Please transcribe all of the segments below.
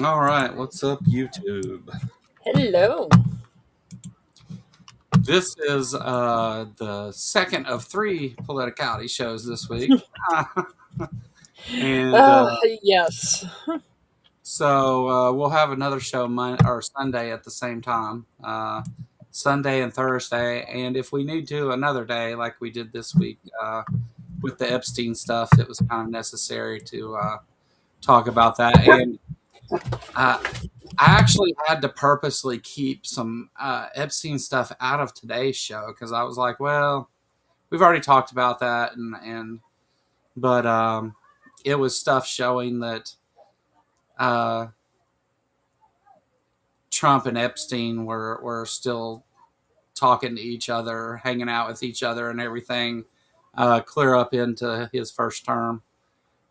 All right, what's up, YouTube? Hello. This is the second of three politicality shows this week, and Yes. so we'll have another show or Sunday at the same time, Sunday and Thursday, and if we need to, another day like we did this week with the Epstein stuff. It was kind of necessary to talk about that, and uh, I actually had to purposely keep some Epstein stuff out of today's show because I was like, well, we've already talked about that, but it was stuff showing that uh, Trump and Epstein were still talking to each other, hanging out with each other, and everything, clear up into his first term,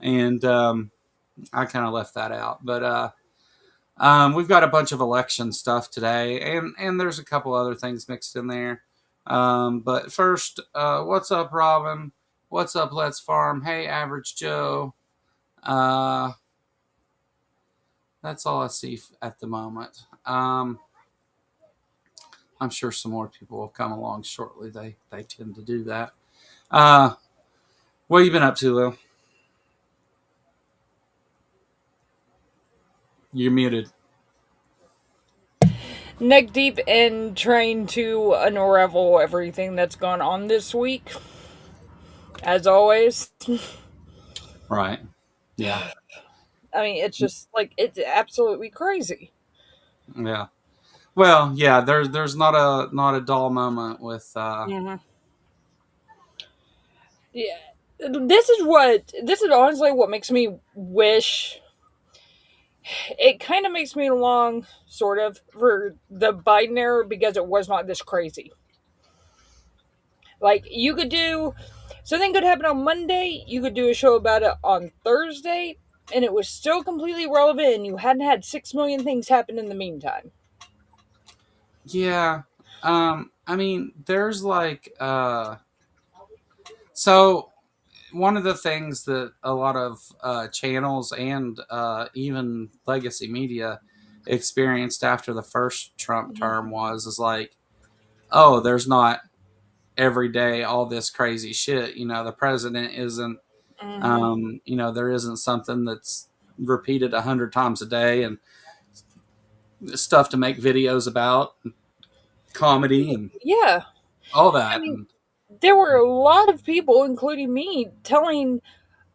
and I kind of left that out, but. We've got a bunch of election stuff today, and there's a couple other things mixed in there. But first, what's up, Robin? What's up, Let's Farm? Hey, Average Joe. Uh, that's all I see at the moment. I'm sure some more people will come along shortly. They tend to do that. Uh, what have you been up to, Lil? You're muted. Neck deep in trying to unravel everything that's gone on this week. As always. Right. Yeah. I mean, it's just like, it's absolutely crazy. Yeah. Well, yeah. There's not a dull moment with. Mm-hmm. Yeah. This is honestly what makes me wish. It kind of makes me long, sort of, for the Biden era because it was not this crazy. Like, you could do something could happen on Monday, you could do a show about it on Thursday, and it was still completely relevant, and you hadn't had 6 million things happen in the meantime. Yeah. I mean, there's like so one of the things that a lot of channels and even legacy media experienced after the first Trump term is like, oh, there's not every day all this crazy shit. The president isn't, Mm-hmm. there isn't something that's repeated 100 times a day and stuff to make videos about, comedy and Yeah. all I that. mean, And there were a lot of people, including me, telling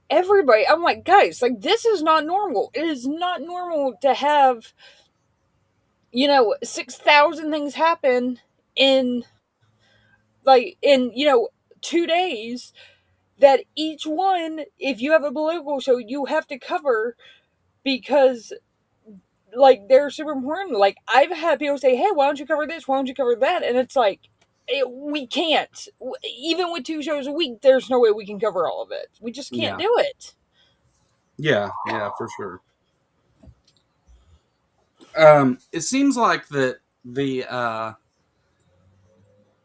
everybody, I'm like, guys, like, this is not normal. It is not normal to have, 6,000 things happen in, in, 2 days that each one, if you have a political show, you have to cover because, like, they're super important. Like, I've had people say, hey, why don't you cover this? Why don't you cover that? And it's like, we can't. Even with 2 shows a week, there's no way we can cover all of it. We just can't yeah, do it. yeah, for sure. It seems like that the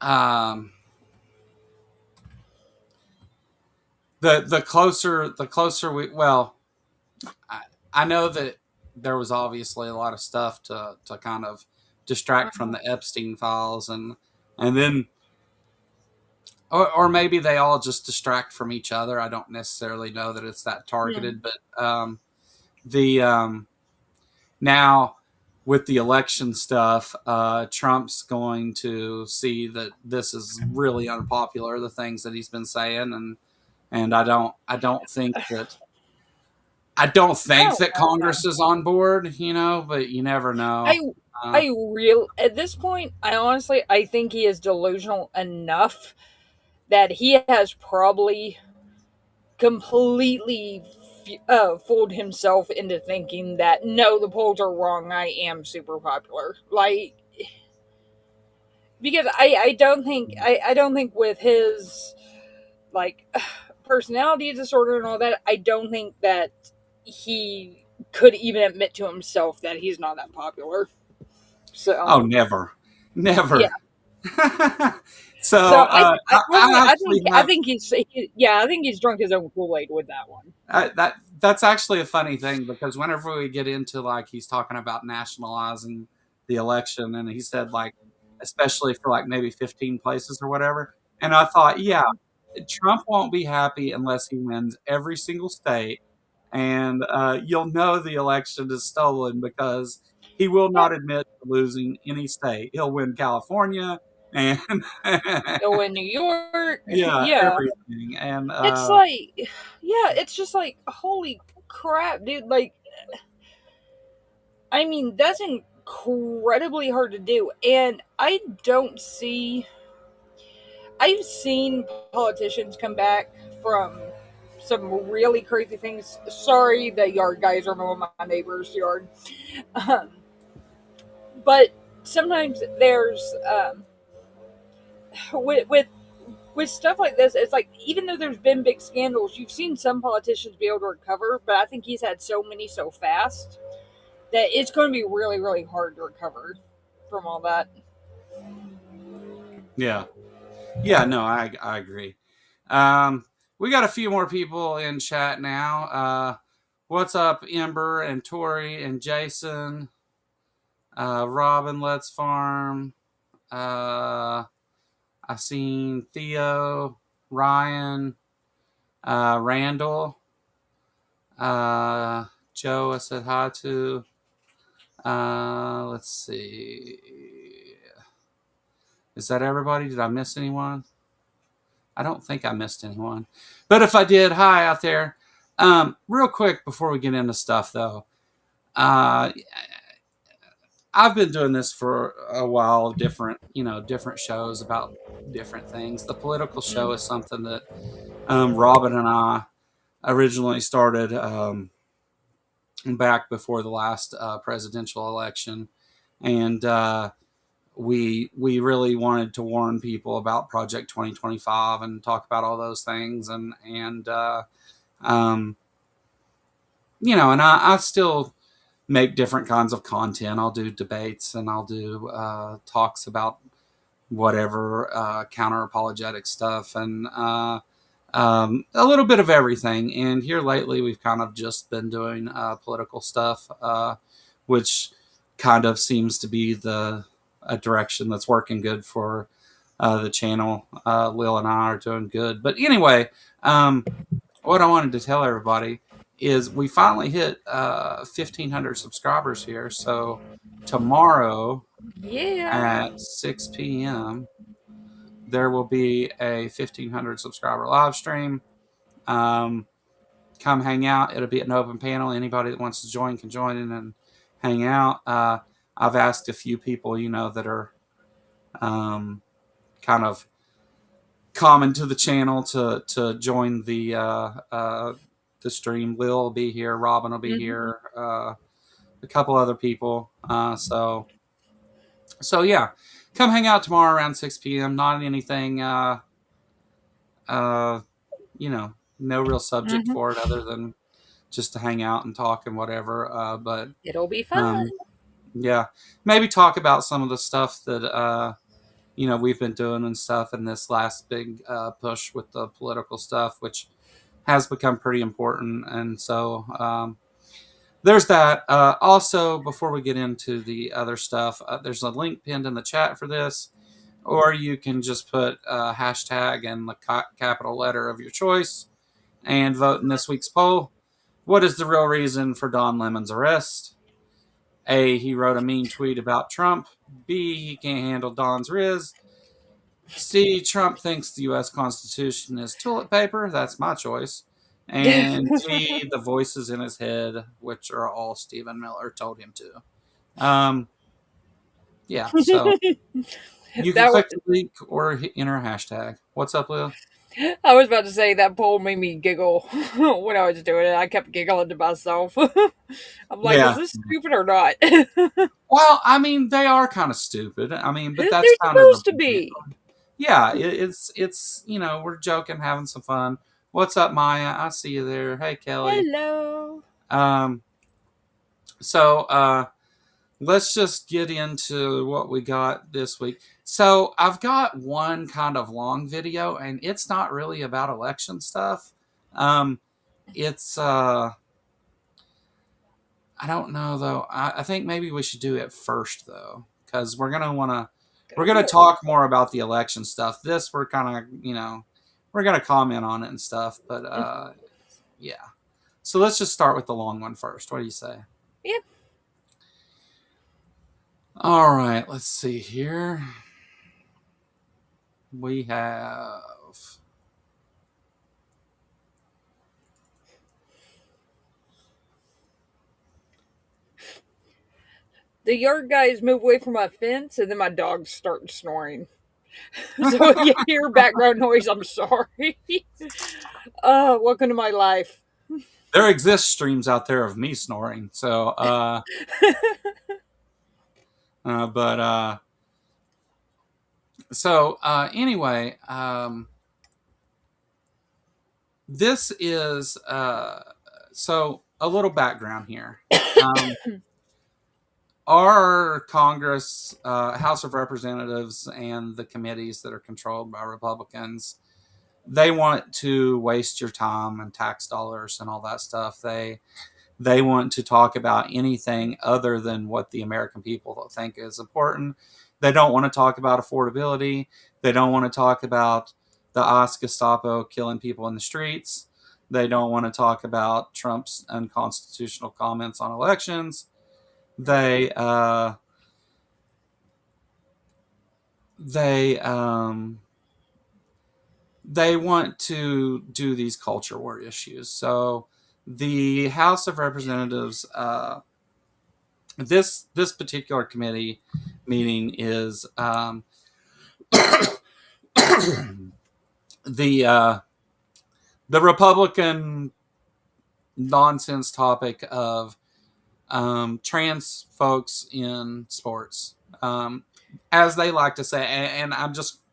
um, the closer we I, I know that there was obviously a lot of stuff to kind of distract from the Epstein files, and then or maybe they all just distract from each other. I don't necessarily know that it's that Hmm. targeted, but the now with the election stuff, Trump's going to see that this is really unpopular, the things that he's been saying, and I don't think Oh, Congress is on board, but you never know. I Uh, I real at this point, I think he is delusional enough that he has probably completely fooled himself into thinking that no, the polls are wrong. I am super popular. Like, because I don't think with his, like, personality disorder and all that, I don't think that he could even admit to himself that he's not that popular. So oh, never, yeah. never. So So I actually I have think I think he's drunk his own Kool Aid with that one. that that's actually a funny thing because whenever we get into like he's talking about nationalizing the election, and he said like especially for like maybe 15 places or whatever, and I thought, yeah, Trump won't be happy unless he wins every single state, and you'll know the election is stolen because he will Yeah. not admit to losing any state. He'll win California and Oh, in New York, yeah, yeah. everything, and It's like, yeah, it's just like, holy crap, dude. Like, I mean, that's incredibly hard to do. And I don't see. I've seen politicians come back from some really crazy things. Sorry, the yard guys are mowing my neighbor's yard. Um, but sometimes there's, with, with with stuff like this, it's like even though there's been big scandals, you've seen some politicians be able to recover, but I think he's had so many so fast that it's going to be really, really hard to recover from all that. yeah. Yeah, no, I agree. Um, we got a few more people in chat now. What's up, Ember and Tori and Jason? Robin, Let's Farm. Uh, I seen Theo, Ryan, Randall, uh, Joe. I said hi to. Let's see. Is that everybody? Did I miss anyone? I don't think I missed anyone. But if I did, hi out there. Real quick before we get into stuff, though, uh, I've been doing this for a while, different shows about different things. The political show is something that Robin and I originally started back before the last presidential election, and we really wanted to warn people about Project 2025 and talk about all those things, and um, and I still make different kinds of content. I'll do debates and I'll do talks about whatever counter apologetic stuff and a little bit of everything. And here lately, we've kind of just been doing political stuff, which kind of seems to be the a direction that's working good for the channel. Lil and I are doing good. But anyway, what I wanted to tell everybody is we finally hit 1,500 subscribers here. So tomorrow Yeah. at 6 p.m., there will be a 1,500 subscriber live stream. Um, Come hang out. It'll be an open panel. Anybody that wants to join can join in and hang out. I've asked a few people, that are um, kind of common to the channel to join the stream. Lil will be here. Robin will be Hmm. here. A couple other people. So yeah, come hang out tomorrow around 6 p.m. Not anything. Uh, no real subject Hmm. for it other than just to hang out and talk and whatever. But It'll be fun. um, yeah, maybe talk about some of the stuff that we've been doing and stuff in this last big push with the political stuff, which has become pretty important. And so there's that. Also, before we get into the other stuff, there's a link pinned in the chat for this, or you can just put hashtag and the capital letter of your choice and vote in this week's poll. What is the real reason for Don Lemon's arrest? A, he wrote a mean tweet about Trump. B, he can't handle Don's riz. C, Trump thinks the U.S. Constitution is toilet paper. That's my choice. And D, the voices in his head, which are all Stephen Miller told him to. Yeah, so you can That was, click the link or enter a hashtag. What's up, Lil? I was about to say that poll made me giggle when I was doing it. I kept giggling to myself. I'm like, is Yeah. this stupid or not? Well, I mean, they are kind of stupid. I mean, but They're that's kind of the supposed to point. be. Yeah, it's we're joking, having some fun. What's up, Maya? I see you there. Hey, Kelly. Hello. Um, so let's just get into what we got this week. So I've got one kind of long video, and it's not really about election stuff. Um, it's I don't know though. I think maybe we should do it first though, because we're Go gonna for it. talk more about the election stuff. This we're kind of we're gonna comment on it and stuff, but yeah. So let's just start with the long one first. What do you say? Yep. All right, let's see here. We have The yard guys move away from my fence, and then my dogs start snoring. So if you hear background noise, I'm sorry. Welcome to my life. there exist streams out there of me snoring. So but anyway, this is so a little background here. Um, our Congress, House of Representatives, and the committees that are controlled by Republicans, they want to waste your time and tax dollars and all that stuff. They want to talk about anything other than what the American people think is important. They don't want to talk about affordability. They don't want to talk about the ICE Gestapo killing people in the streets. They don't want to talk about Trump's unconstitutional comments on elections. They they they want to do these culture war issues. So the House of Representatives, this particular committee meeting is the the Republican nonsense topic of trans folks in sports, as they like to say, and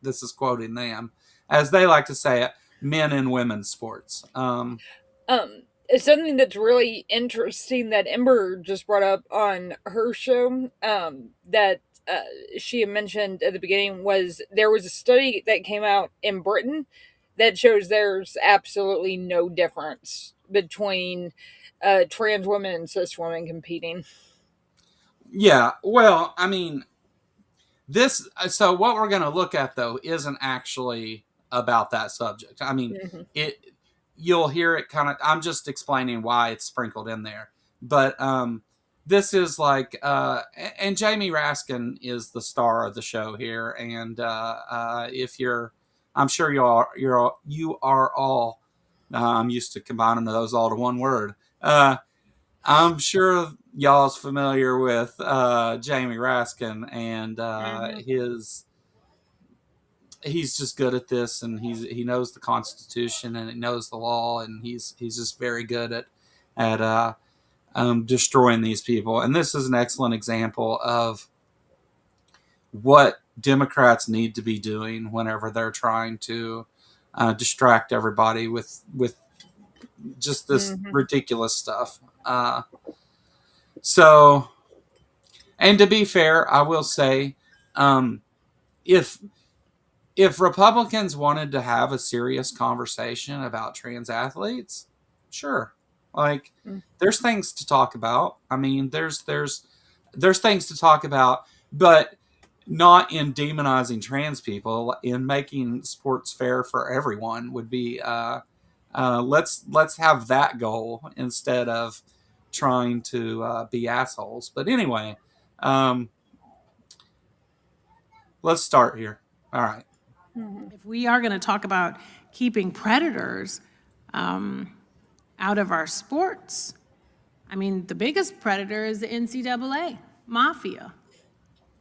this is quoting them, as they like to say it, men and women's sports. It's something that's really interesting that Ember just brought up on her show. That she had mentioned at the beginning was there was a study that came out in Britain that shows there's absolutely no difference between trans women and cis women competing. Yeah, well, I mean, this. So what we're going to look at though isn't actually about that subject. I mean, Mm-hmm. it. You'll hear it kind of. I'm just explaining why it's sprinkled in there, but this is like, and Jamie Raskin is the star of the show here, and if you're, I'm sure you are all. I'm used to combining those all to one word. I'm sure y'all's familiar with Jamie Raskin and Mm-hmm. he's just good at this, and he knows the Constitution and he knows the law, and he's just very good at destroying these people. And this is an excellent example of what Democrats need to be doing whenever they're trying to distract everybody with just this Mm-hmm. ridiculous stuff. So, and to be fair, I will say, um, if if Republicans wanted to have a serious conversation about trans athletes, sure. Like there's things to talk about. I mean, there's things to talk about, but not in demonizing trans people. In making sports fair for everyone would be let's have that goal instead of trying to be assholes. But anyway, um, let's start here. All right. If we are going to talk about keeping predators out of our sports, I mean, the biggest predator is the NCAA mafia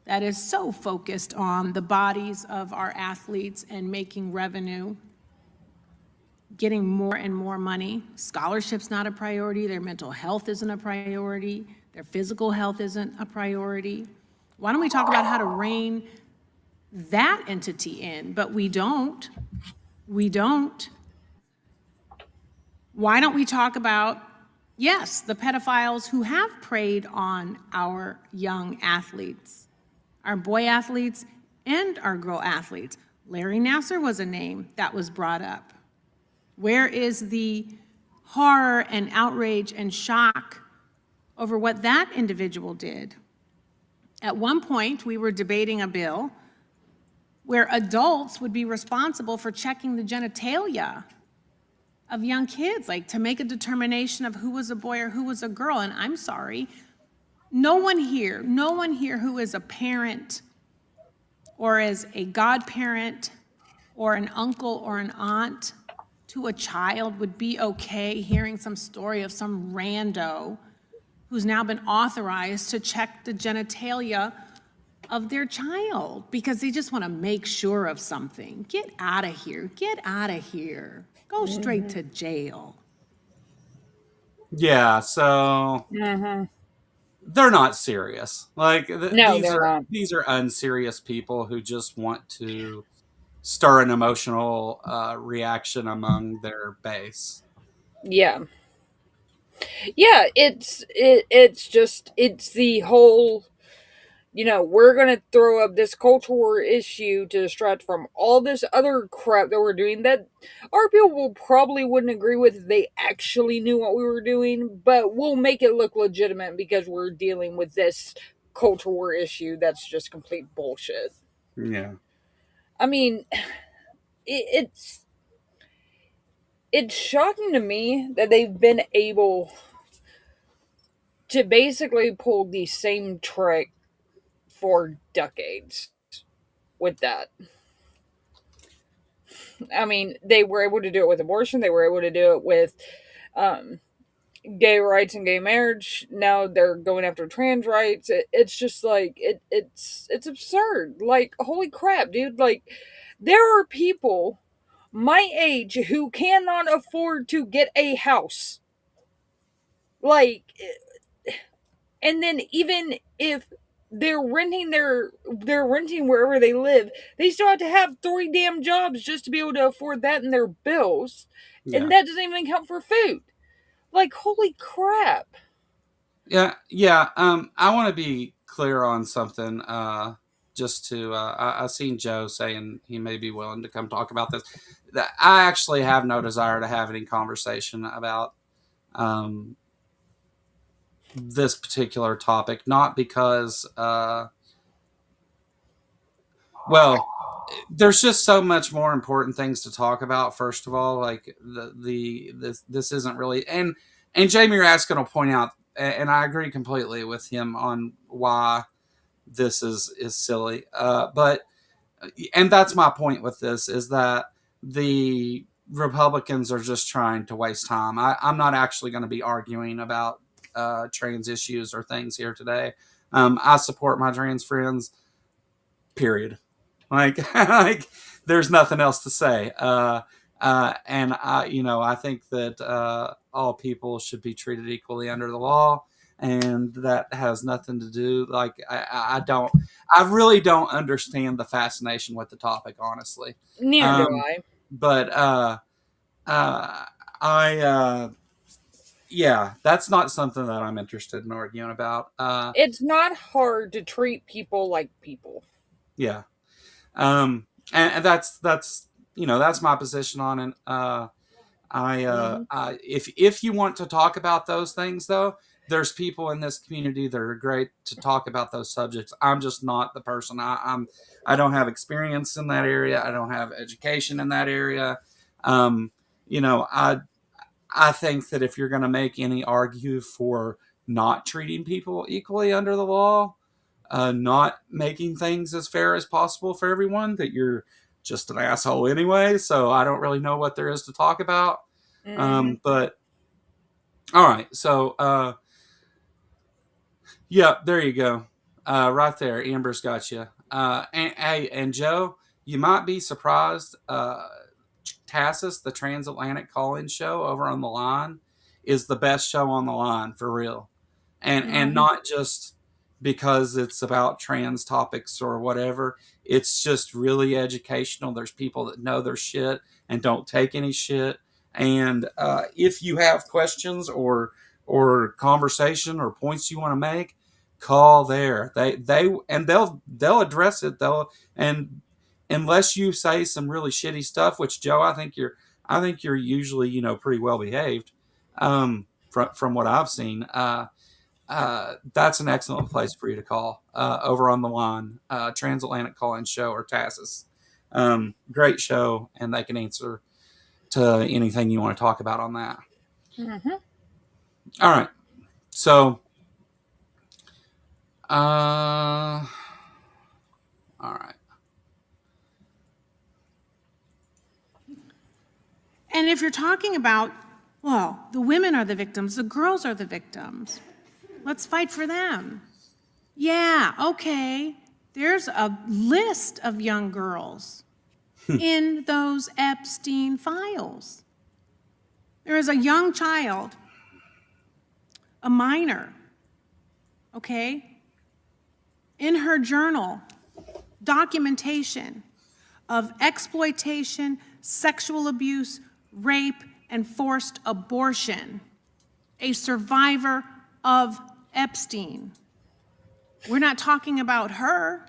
that is so focused on the bodies of our athletes and making revenue, getting more and more money. Scholarship's not a priority. Their mental health isn't a priority. Their physical health isn't a priority. Why don't we talk about how to rein that entity in? But we don't. We don't. Why don't we talk about, yes, the pedophiles who have preyed on our young athletes, our boy athletes and our girl athletes? Larry Nassar was a name that was brought up. Where is the horror and outrage and shock over what that individual did. At one point, we were debating a bill where adults would be responsible for checking the genitalia of young kids, like to make a determination of who was a boy or who was a girl. And I'm sorry, no one here who is a parent or is a godparent or an uncle or an aunt to a child would be okay hearing some story of some rando who's now been authorized to check the genitalia of their child because they just want to make sure of something. Get out of here. Get out of here. Go straight to jail. Yeah, so they're not serious. Like No, they're not. these are unserious people who just want to stir an emotional reaction among their base. Yeah. Yeah, it's the whole, we're going to throw up this culture war issue to distract from all this other crap that we're doing that our people probably wouldn't agree with if they actually knew what we were doing, but we'll make it look legitimate because we're dealing with this culture war issue that's just complete bullshit. Yeah. I mean, it's shocking to me that they've been able to basically pull the same trick for decades with that. I mean, they were able to do it with abortion. They were able to do it with gay rights and gay marriage. Now they're going after trans rights. It's just like it's absurd. Like, holy crap, dude! Like, there are people my age who cannot afford to get a house. Like, and then even if they're renting wherever they live, they still have to have 3 damn jobs just to be able to afford that and their bills. Yeah. And that doesn't even count for food. Like, holy crap. Yeah. I want to be clear on something. Just to, I've seen Joe saying he may be willing to come talk about this. That I actually have no desire to have any conversation about this particular topic, not because, well, there's just so much more important things to talk about. First of all, like this isn't really, and Jamie Raskin will point out, and I agree completely with him on why this is silly. But and that's my point with this is that the Republicans are just trying to waste time. I'm not actually going to be arguing about trans issues or things here today. I support my trans friends. Period. Like there's nothing else to say. And I think that all people should be treated equally under the law, and that has nothing to do. Like I really don't understand the fascination with the topic, honestly. Neither do Um, I. but I yeah, that's not something that I'm interested in arguing about. It's not hard to treat people like people. Yeah. And that's that's my position on it. If you want to talk about those things, though, there's people in this community that are great to talk about those subjects. I'm just not the person. I don't have experience in that area. I don't have education in that area. Um, I think that if you're going to make any argue for not treating people equally under the law, not making things as fair as possible for everyone, that you're just an asshole anyway. So I don't really know what there is to talk about. But all right. So, yeah, there you go. Right there. Amber's got you. And Joe, you might be surprised. Tassus, the transatlantic call-in show over on the line, is the best show on the line for real. And not just because it's about trans topics or whatever. It's just really educational. There's people that know their shit and don't take any shit. And if you have questions or conversation or points you want to make, call there. They'll address it. And unless you say some really shitty stuff, which Joe, I think you're usually pretty well behaved from what I've seen. that's an excellent place for you to call over on the line, Transatlantic Call-In Show or TASIS. Great show, and they can answer to anything you want to talk about on that. Mm-hmm. All right. So, all right. And if you're talking about, well, the women are the victims, the girls are the victims, let's fight for them. Yeah, okay. There's a list of young girls in those Epstein files. There is a young child, a minor, okay, in her journal, documentation of exploitation, sexual abuse, rape, and forced abortion, a survivor of Epstein. We're not talking about her.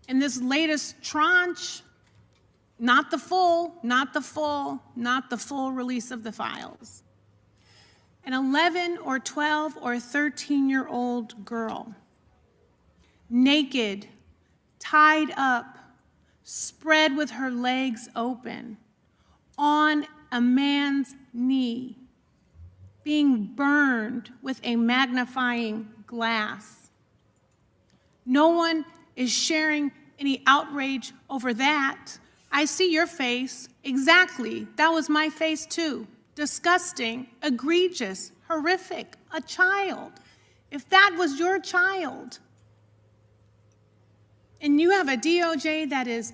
In this latest tranche, not the full release of the files. An 11 or 12 or 13-year-old girl, naked, tied up, spread with her legs open, on a man's knee, being burned with a magnifying glass. No one is sharing any outrage over that. I see your face. Exactly. That was my face too. Disgusting, egregious, horrific, a child. If that was your child, and you have a DOJ that is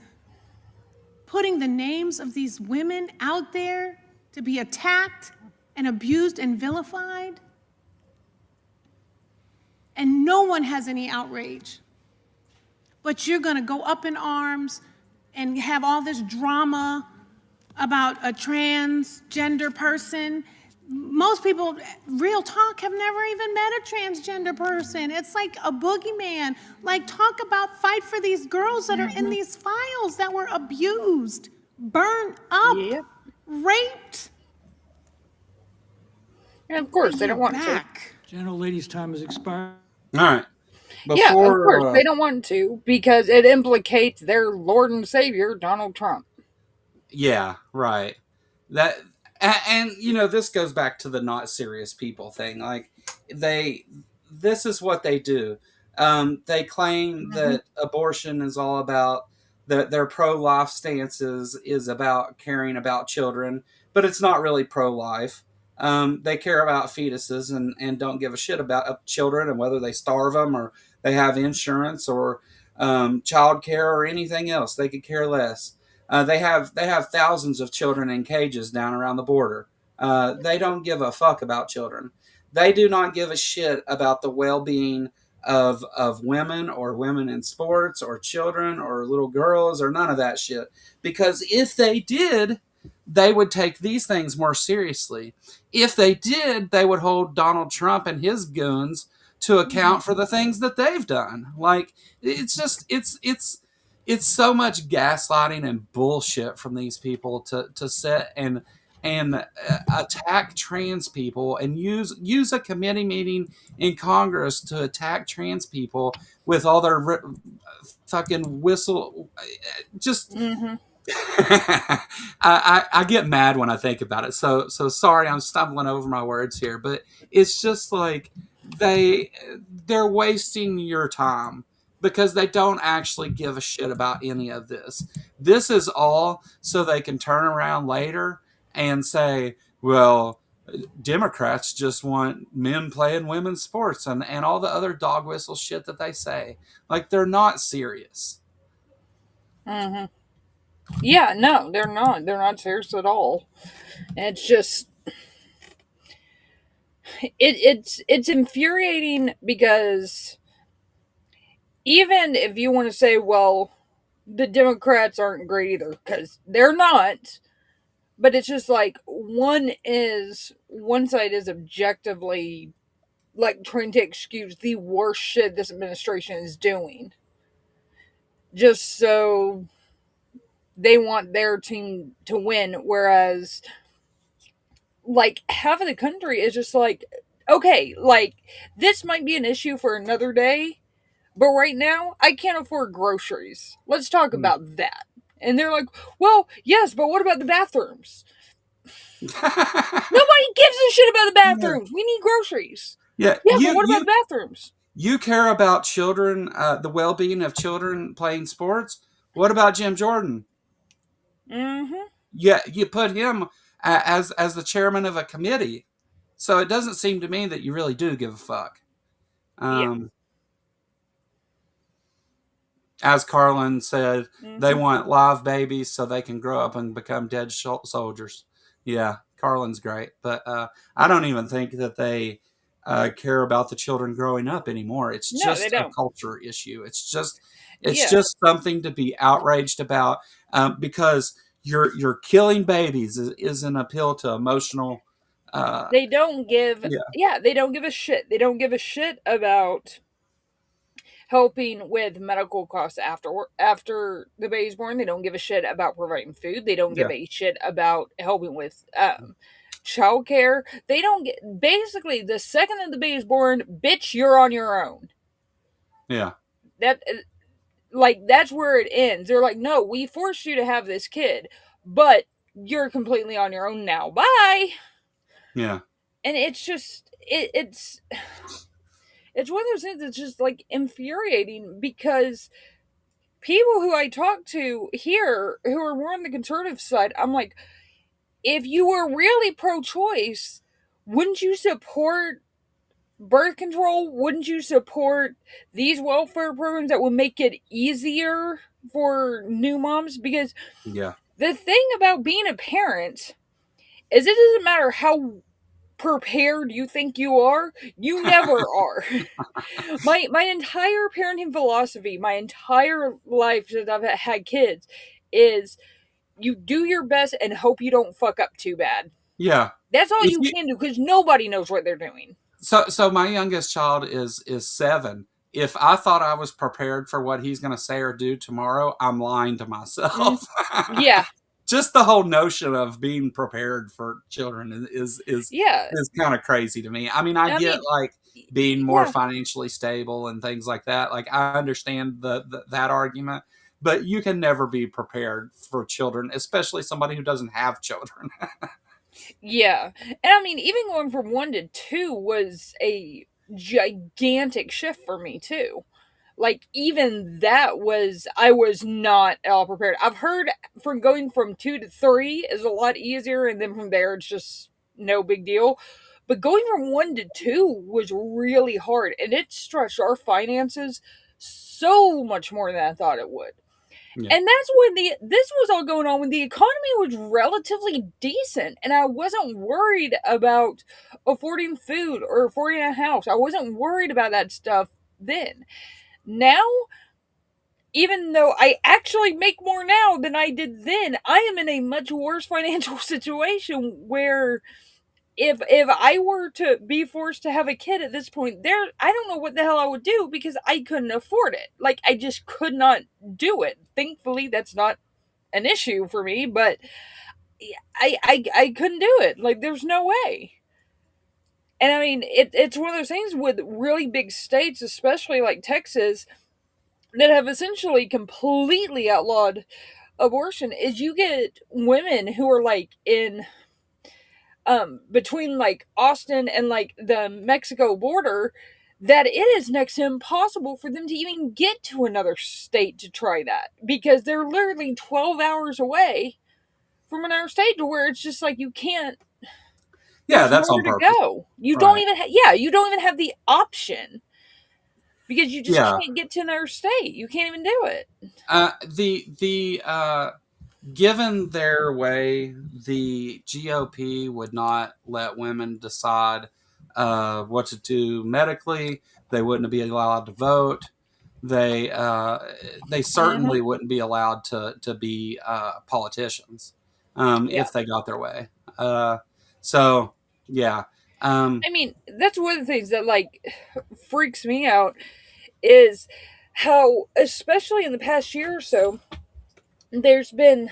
putting the names of these women out there to be attacked and abused and vilified, and no one has any outrage, but you're going to go up in arms and have all this drama about a transgender person. Most people, real talk, have never even met a transgender person. It's like a boogeyman. Like, talk about fight for these girls that are in these files that were abused, burned up, raped. And of course, they don't want to. Gentle lady's time has expired. All right. Yeah, of course, they don't want to because it implicates their Lord and Savior, Donald Trump. Yeah, right. That and you know, this goes back to the not serious people thing. Like this is what they do. They claim that abortion is all about their pro-life stances is about caring about children, but it's not really pro-life. They care about fetuses and don't give a shit about children and whether they starve them or they have insurance or child care or anything else. They could care less. They have thousands of children in cages down around the border. They don't give a fuck about children. They do not give a shit about the well-being of women or women in sports or children or little girls or none of that shit. Because if they did, they would take these things more seriously. If they did, they would hold Donald Trump and his goons to account for the things that they've done. Like, it's just it's so much gaslighting and bullshit from these people to sit and attack trans people and use a committee meeting in Congress to attack trans people with all their fucking whistle. Just I get mad when I think about it. So sorry, I'm stumbling over my words here, but it's just like they're wasting your time because they don't actually give a shit about any of this. This is all so they can turn around later and say, well, Democrats just want men playing women's sports and all the other dog whistle shit that they say. Like, they're not serious. Yeah, no, they're not. They're not serious at all. And it's just it's infuriating because even if you want to say, well, the Democrats aren't great either, because they're not. But it's just like one side is objectively like trying to excuse the worst shit this administration is doing. Just so they want their team to win, whereas like half of the country is just like, okay, like, this might be an issue for another day, but right now, I can't afford groceries. Let's talk Mm. about that. And they're like, well, yes, but what about the bathrooms? Nobody gives a shit about the Yeah. bathrooms. We need groceries. Yeah, Yeah, but what about the bathrooms? you care about children, the well-being of children playing sports. What about Jim Jordan? Mm-hmm. Yeah, you put him as the chairman of a committee, so it doesn't seem to me that you really do give a fuck. Yeah. Um, as Carlin said, they Mm-hmm. want live babies so they can grow up and become dead soldiers. Yeah, Carlin's great, but I don't even think that they care about the children growing up anymore. It's No, they just a don't. culture issue. It's Yeah. just something to be outraged about, because you're killing babies is an appeal to emotional. Uh, They don't give, yeah, yeah, they don't give a shit. They don't give a shit about helping with medical costs after the baby's born. They don't give a shit about providing food. They don't give yeah, a shit about helping with childcare. They don't get, basically, the second that the baby's born, bitch, you're on your own. yeah, That, like, that's where it ends. They're like, no, we forced you to have this kid, but you're completely on your own now. Bye. yeah, And it's just it's one of those things that's just like infuriating, because people who I talk to here who are more on the conservative side, I'm like, if you were really pro-choice, wouldn't you support birth control? Wouldn't you support these welfare programs that will make it easier for new moms? Because yeah, the thing about being a parent is it doesn't matter how prepared you think you never are. My entire parenting philosophy, my entire life since I've had kids, is you do your best and hope you don't fuck up too bad. yeah. That's all If you you can do, because nobody knows what they're doing. so my youngest child is 7. If I thought I was prepared for what he's going to say or do tomorrow, I'm lying to Mm, myself. yeah, Just the whole notion of being prepared for children yeah. is kind of crazy to me. I mean, I I get mean, like being more yeah, financially stable and things like that. Like I understand that argument, but you can never be prepared for children, especially somebody who doesn't have children. yeah. And I mean, even going from 1 to 2 was a gigantic shift for me too. Like, even that was, I was not at all prepared. I've heard from going from 2 to 3 is a lot easier, and then from there it's just no big deal. But going from 1 to 2 was really hard, and it stretched our finances so much more than I thought it would. Yeah, And that's when this was all going on when the economy was relatively decent, and I wasn't worried about affording food or affording a house. I wasn't worried about that stuff then. Now, even though I actually make more now than I did then, I am in a much worse financial situation where if I were to be forced to have a kid at this point, there I don't know what the hell I would do, because I couldn't afford it. Like, I just could not do it. Thankfully that's not an issue for me, but I couldn't do it. Like, there's no way. And I mean, it's one of those things with really big states, especially like Texas, that have essentially completely outlawed abortion, is you get women who are like in between like Austin and like the Mexico border, that it is next to impossible for them to even get to another state to try that, because they're literally 12 hours away from another state, to where it's just like you can't, yeah, there's that's on nowhere to purpose, go. You don't right? even yeah, you don't even have the option, because you just Yeah, can't get to another state. You can't even do it. the given their way, the GOP would not let women decide what to do medically. They wouldn't be allowed to vote. They uh, they Hmm. certainly wouldn't be allowed to be politicians Yeah. if they got their way. Uh, so yeah, um, I mean, that's one of the things that like freaks me out, is how, especially in the past year or so, there's been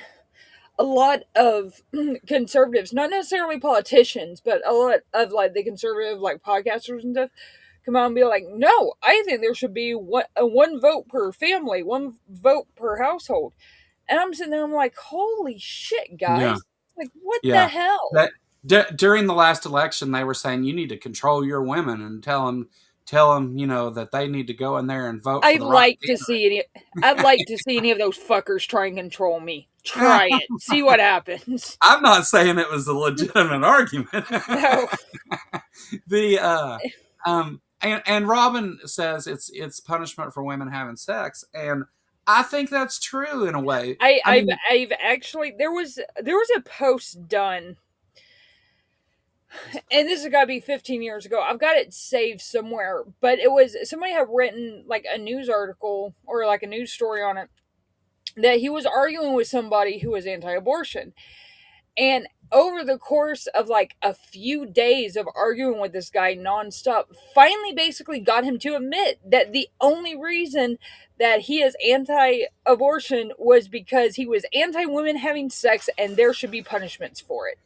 a lot of conservatives, not necessarily politicians, but a lot of like the conservative like podcasters and stuff come out and be like, no, I think there should be one vote per family, one vote per household. And I'm sitting there, I'm like, holy shit, Yeah. guys. Like, what the Yeah. hell? That during the last election, they were saying you need to control your women and tell them, that they need to go in there and vote for I'd the right like to see any I'd like to see any of those fuckers try and control me. Try it. See what happens. I'm not saying it was a legitimate argument. No. The and Robin says it's punishment for women having sex, and I think that's true in a way. I've actually there was a post done, and this has got to be 15 years ago. I've got it saved somewhere, but it was somebody had written like a news article or like a news story on it that he was arguing with somebody who was anti-abortion. And over the course of like a few days of arguing with this guy nonstop, finally basically got him to admit that the only reason that he is anti-abortion was because he was anti-women having sex and there should be punishments for it.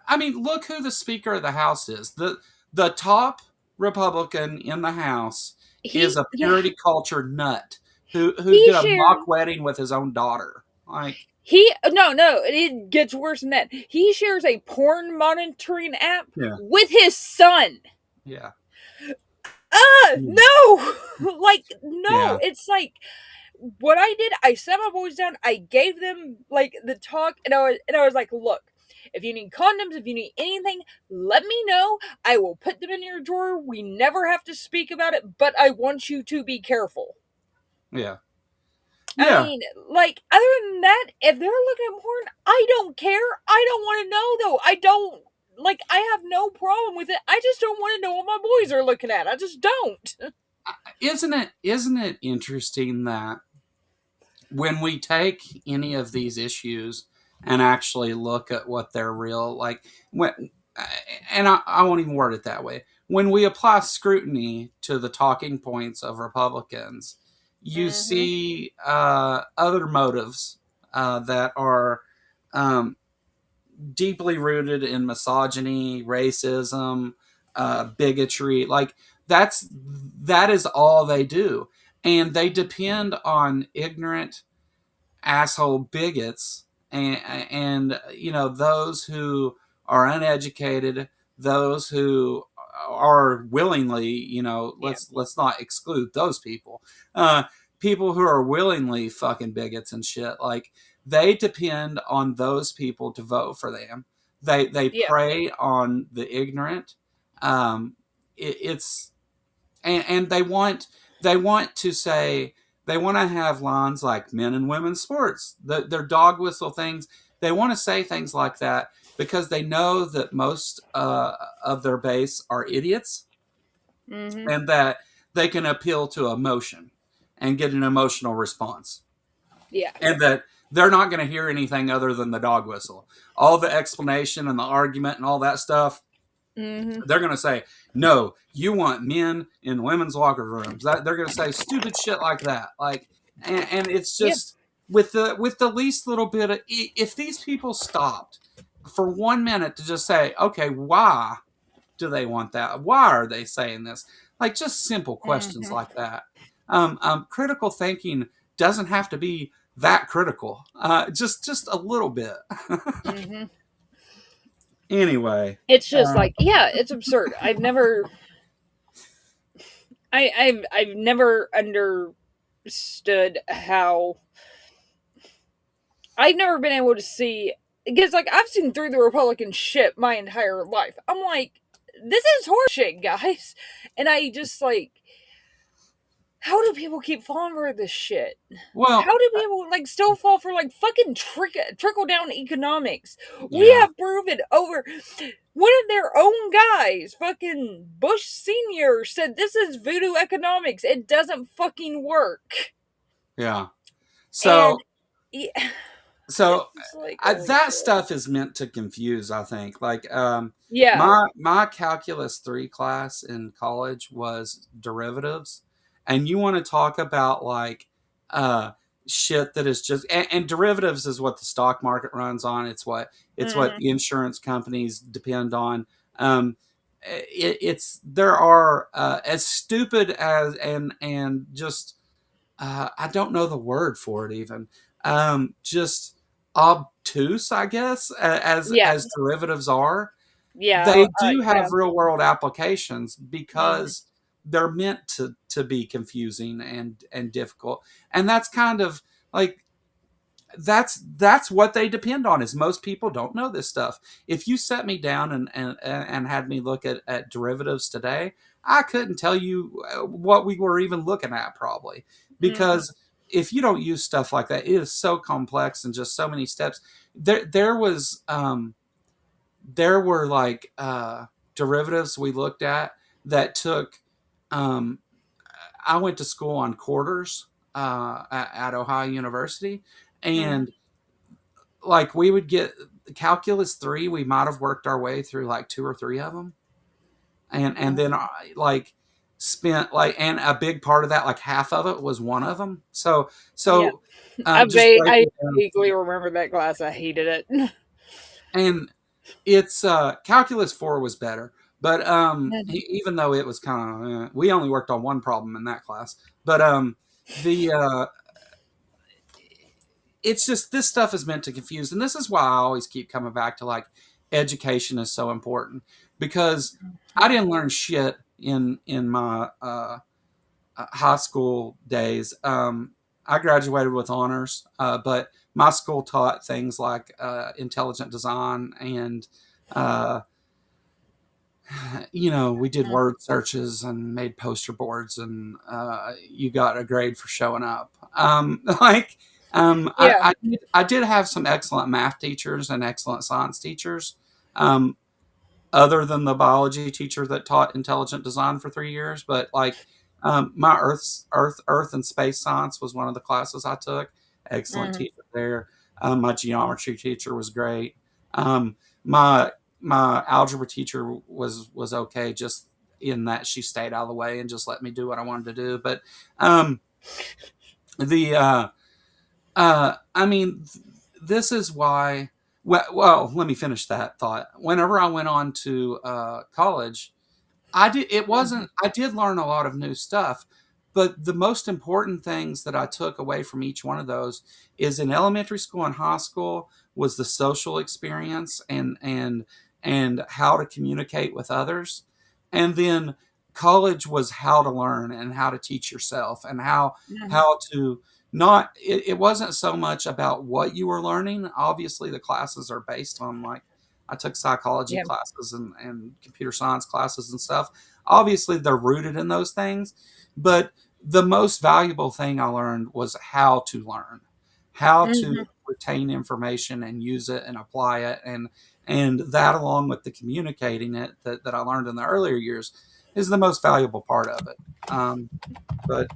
I mean, look who the Speaker of the House is. The top Republican in the House is a purity culture nut who did a mock wedding with his own daughter. Like no, it gets worse than that. He shares a porn monitoring app with his son. Yeah. No, like no. It's like what I did. I sat my boys down. I gave them like the talk, and I was like, look. If you need condoms, if you need anything, let me know. I will put them in your drawer. We never have to speak about it, but I want you to be careful. Yeah. I mean, like, other than that, if they're looking at porn, I don't care. I don't want to know, though. I have no problem with it. I just don't want to know what my boys are looking at. I just don't. Isn't it interesting that when we take any of these issues and actually look at what they're real, like, and I won't even word it that way. When we apply scrutiny to the talking points of Republicans, you see other motives that are deeply rooted in misogyny, racism, bigotry. Like that is all they do, and they depend on ignorant asshole bigots and those who are uneducated, those who are willingly, let's not exclude those people. People who are willingly fucking bigots and shit, like they depend on those people to vote for them. They prey on the ignorant. It's and they want to say, they want to have lines like men and women's sports, their dog whistle things. They want to say things like that because they know that most of their base are idiots, and that they can appeal to emotion and get an emotional response. Yeah. And that they're not going to hear anything other than the dog whistle. All the explanation and the argument and all that stuff, they're going to say, no, you want men in women's locker rooms. They're going to say stupid shit like that. Like, and it's just with the least little bit of, if these people stopped for 1 minute to just say, okay, why do they want that? Why are they saying this? Like just simple questions like that. Critical thinking doesn't have to be that critical. Just a little bit. Anyway, it's just like, it's absurd. I've never understood how. I've never been able to see, because like I've seen through the Republican shit my entire life. I'm like, this is horseshit, guys, and I just like. How do people keep falling for this shit? Well, how do people like still fall for like fucking trickle down economics? We have proven over. One of their own guys, fucking Bush Senior, said this is voodoo economics. It doesn't fucking work. Yeah. So. And, like, that stuff is meant to confuse, I think. Like, my Calculus 3 class in college was derivatives. And you want to talk about like shit that is just and derivatives is what the stock market runs on. It's what the insurance companies depend on. It's there are as stupid as and just I don't know the word for it even. Just obtuse, I guess, Yeah. as derivatives are. Yeah. They do Yeah. have real world applications Mhm. because they're meant to be confusing and difficult. And that's kind of like that's what they depend on is most people don't know this stuff. If you set me down and had me look at derivatives today, I couldn't tell you what we were even looking at probably Mhm. because if you don't use stuff like that, it is so complex and just so many steps. There were like derivatives we looked at that took um, I went to school on quarters at Ohio University, Mhm. and like we would get calculus 3, we might have worked our way through like 2 or 3 of them, and then like spent like and a big part of that, like half of it was one of them. So Yeah. just I breaking down vaguely remember that class. I hated it. and it's calculus 4 was better, but Mhm. even though it was kind of we only worked on one problem in that class, but the it's just this stuff is meant to confuse, and this is why I always keep coming back to like education is so important because I didn't learn shit in my high school days. I graduated with honors, but my school taught things like intelligent design and uh, we did word searches and made poster boards, and you got a grade for showing up. Yeah. I did have some excellent math teachers and excellent science teachers. Um, other than the biology teacher that taught intelligent design for 3 years. But like my Earth and space science was one of the classes I took. Excellent Mhm. teacher there. My geometry teacher was great. Um, my my algebra teacher was okay, just in that she stayed out of the way and just let me do what I wanted to do. But um, the I mean, this is why. Well, let me finish that thought. Whenever I went on to college, I did. It wasn't. I did learn a lot of new stuff, but the most important things that I took away from each one of those is in elementary school and high school was the social experience and how to communicate with others, and then college was how to learn and how to teach yourself and Mhm. how to not. It wasn't so much about what you were learning. Obviously, the classes are based on like I took psychology Yeah. classes and computer science classes and stuff. Obviously, they're rooted in those things, but the most valuable thing I learned was how to learn, how to Mhm. retain information and use it and apply it, and that along with the communicating it that I learned in the earlier years is the most valuable part of it. But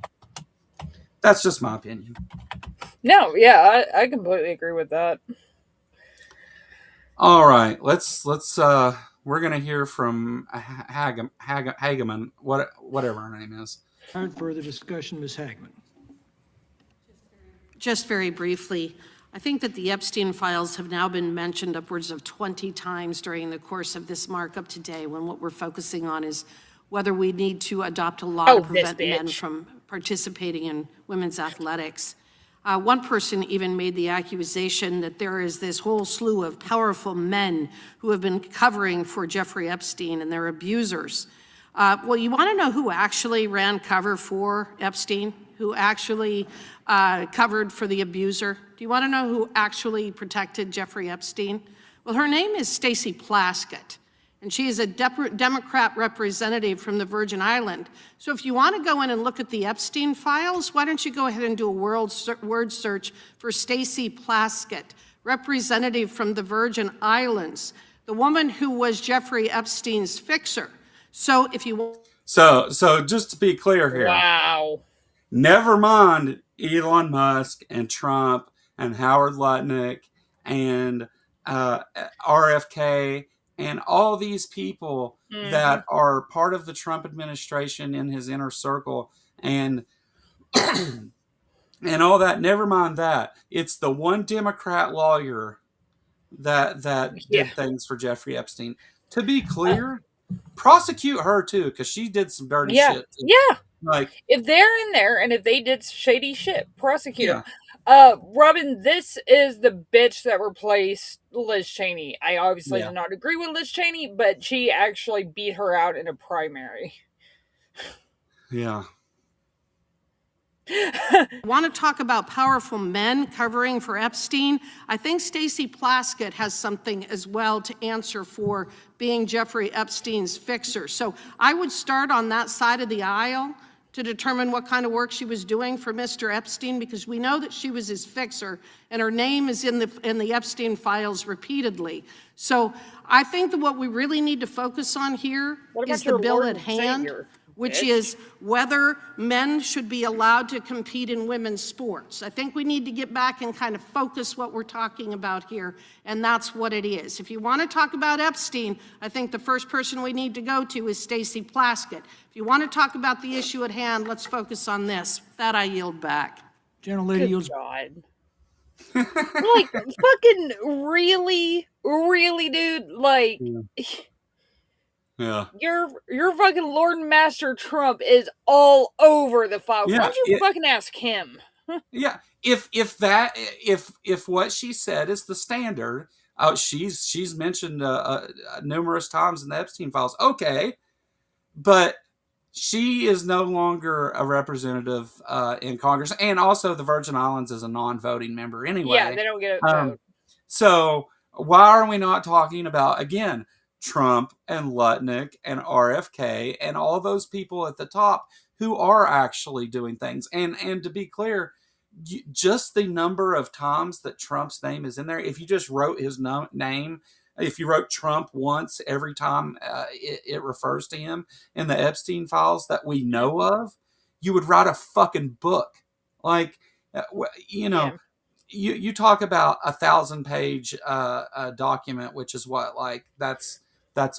that's just my opinion. No, yeah, I completely agree with that. All right, let's we're gonna hear from Hageman, whatever her name is. Further discussion, Ms. Hagman. Just very briefly, I think that the Epstein files have now been mentioned upwards of 20 times during the course of this markup today, when what we're focusing on is whether we need to adopt a law to Oh, this prevent men bitch. from participating in women's athletics. One person even made the accusation that there is this whole slew of powerful men who have been covering for Jeffrey Epstein and their abusers. Well, you want to know who actually ran cover for Epstein? Who actually covered for the abuser? Do you want to know who actually protected Jeffrey Epstein? Well, her name is Stacey Plaskett, and she is a Democrat representative from the Virgin Islands. So if you want to go in and look at the Epstein files, why don't you go ahead and do a word search for Stacey Plaskett, representative from the Virgin Islands, the woman who was Jeffrey Epstein's fixer. So if you So just to be clear here, Wow. never mind Elon Musk and Trump and Howard Lutnick and uh, RFK and all these people Mhm. that are part of the Trump administration in his inner circle and and all that. Never mind that. It's the one Democrat lawyer that Yeah. did things for Jeffrey Epstein. To be clear, prosecute her too, because she did some dirty Yeah. shit too. Yeah. Like, If they're in there and if they did shady shit, prosecute yeah, them. Robin, this is the bitch that replaced Liz Cheney. I obviously yeah, did not agree with Liz Cheney, but she actually beat her out in a primary. yeah. Want to talk about powerful men covering for Epstein? I think Stacey Plaskett has something as well to answer for being Jeffrey Epstein's fixer. So I would start on that side of the aisle to determine what kind of work she was doing for Mr. Epstein, because we know that she was his fixer, and her name is in the Epstein files repeatedly. So I think that what we really need to focus on here What is about the your bill Lord at and hand, Savior, which bitch? is whether men should be allowed to compete in women's sports. I think we need to get back and kind of focus what we're talking about here, and that's what it is. If you want to talk about Epstein, I think the first person we need to go to is Stacey Plaskett. If you want to talk about the issue at hand, let's focus on this. With that, I yield back. Gentlelady Good yields. God. Like, fucking really? Really, dude? Like, Yeah. your fucking Lord and Master Trump is all over the files. Why Yeah. don't you fucking ask him? Yeah. If what she said is the standard, she's mentioned numerous times in the Epstein files. Okay, but she is no longer a representative in Congress, and also the Virgin Islands is a non-voting member Yeah, anyway. they don't get a Um, vote. so why are we not talking about, again, Trump and Lutnick and RFK and all those people at the top who are actually doing things? And to be clear, just the number of times that Trump's name is in there, if you just wrote his name, if you wrote Trump once every time it refers to him in the Epstein files that we know of, you would write a fucking book. Like, you know, Yeah. you talk about 1,000-page document, which is what, like, that's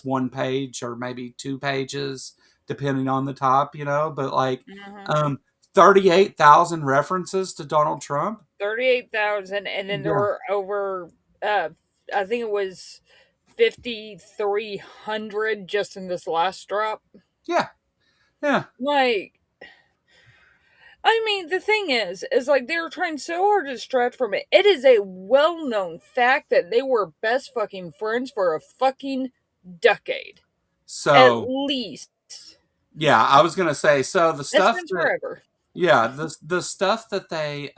one page or maybe 2 pages, depending on the top, but like, Mm-hmm. 38,000 references to Donald Trump. 38,000, and then there Yeah. were over, I think it was 5,300 just in this last drop. Yeah. Yeah. Like, I mean, the thing is like they were trying so hard to distract from it. It is a well known fact that they were best fucking friends for a fucking decade. At So, least. yeah, I was going to say, so the Best stuff friends that, forever. yeah, the stuff that they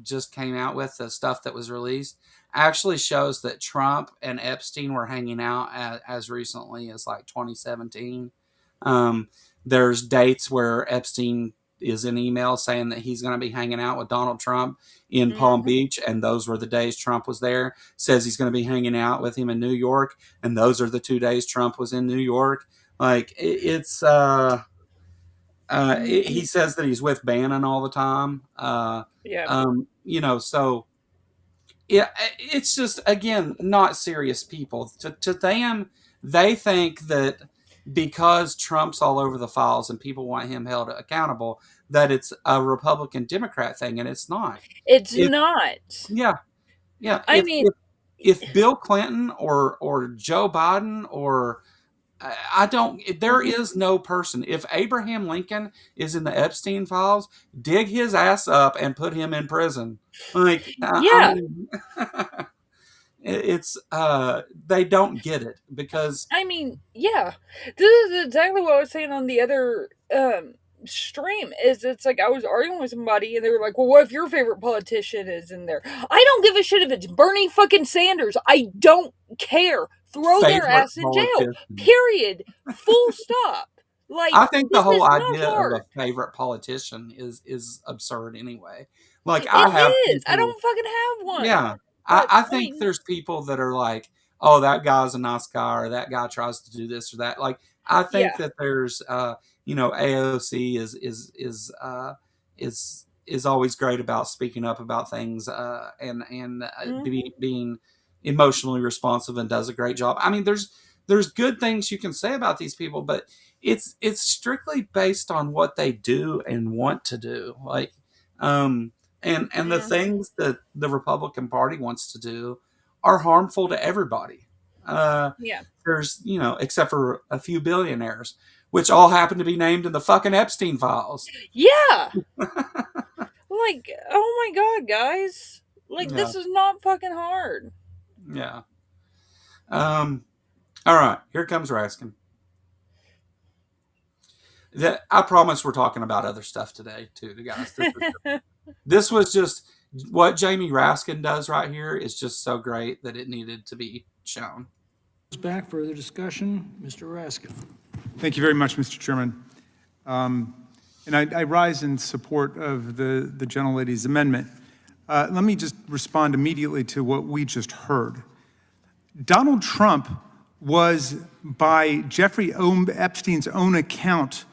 just came out with, the stuff that was released, actually shows that Trump and Epstein were hanging out as recently as like 2017. There's dates where Epstein is in email saying that he's going to be hanging out with Donald Trump in Palm Mm-hmm. Beach, and those were the days Trump was there. Says he's going to be hanging out with him in New York, and those are the 2 days Trump was in New York. Like, it's he says that he's with Bannon all the time. Yeah. So yeah, it's just, again, not serious people. To them, they think that because Trump's all over the files and people want him held accountable, that it's a Republican Democrat thing, and it's not. It's If not. Yeah, yeah. I mean, If Bill Clinton or Joe Biden or I don't. There is no person. If Abraham Lincoln is in the Epstein files, dig his ass up and put him in prison. Like, I yeah. mean, it's they don't get it because I mean, yeah. This is exactly what I was saying on the other stream. Is it's like I was arguing with somebody and they were like, "Well, what if your favorite politician is in there?" I don't give a shit if it's Bernie fucking Sanders. I don't care. Throw their favorite ass in jail. politician. Period. Full stop. Like, I think the this whole is not idea of a hard. favorite politician is absurd anyway. Like, I have It is. I people. don't fucking have one. Yeah. But I I think mean, there's people that are like, oh, that guy's a nice guy, or that guy tries to do this or that. Like, I think yeah. that there's, AOC is always great about speaking up about things, and Mhm. being emotionally responsive, and does a great job. I mean, there's there's good things you can say about these people, but it's strictly based on what they do and want to do. Like, and the things that the Republican Party wants to do are harmful to everybody. Yeah. There's, except for a few billionaires, which all happen to be named in the fucking Epstein files. Yeah. Like, oh my God, guys. Like, Yeah. this is not fucking hard. Yeah. All right, here comes Raskin. I promise we're talking about other stuff today, too, guys. This was just what Jamie Raskin does right here is just so great that it needed to be shown. Back, further discussion, Mr. Raskin. Thank you very much, Mr. Chairman. And I rise in support of the gentlelady's amendment. Let me just respond immediately to what we just heard. Donald Trump was, by Jeffrey Epstein's own account,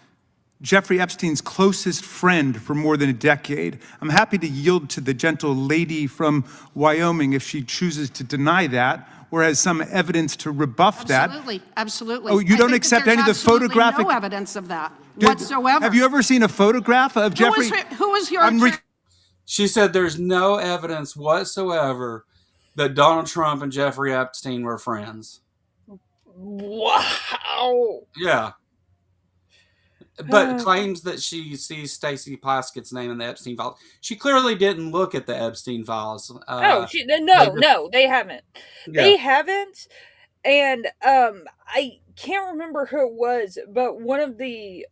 Jeffrey Epstein's closest friend for more than a decade. I'm happy to yield to the gentle lady from Wyoming if she chooses to deny that or has some evidence to rebuff that. Absolutely. Oh, you don't accept any of the photographic? No evidence of that whatsoever. Have you ever seen a photograph of Jeffrey? Who was your She said there's no evidence whatsoever that Donald Trump and Jeffrey Epstein were friends. Wow. Yeah. But claims that she sees Stacey Plaskett's name in the Epstein files. She clearly didn't look at the Epstein files. No, they haven't. Yeah. They haven't. And I can't remember who it was, but one of the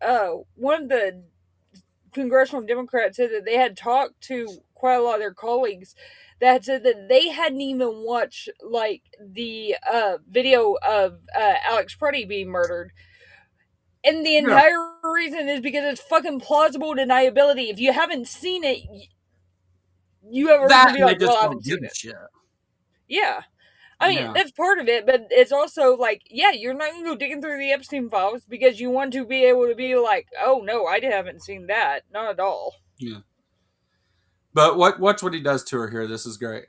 congressional Democrats said that they had talked to quite a lot of their colleagues that said that they hadn't even watched like the video of Alex Preddy being murdered. And the entire reason is because it's fucking plausible deniability. If you haven't seen it, you have a reason to be like, well, I haven't seen it. Shit. Yeah. I mean, that's part of it, but it's also like, yeah, you're not going to go digging through the Epstein files because you want to be able to be like, oh, no, I haven't seen that. Not at all. Yeah. But watch what he does to her here. This is great.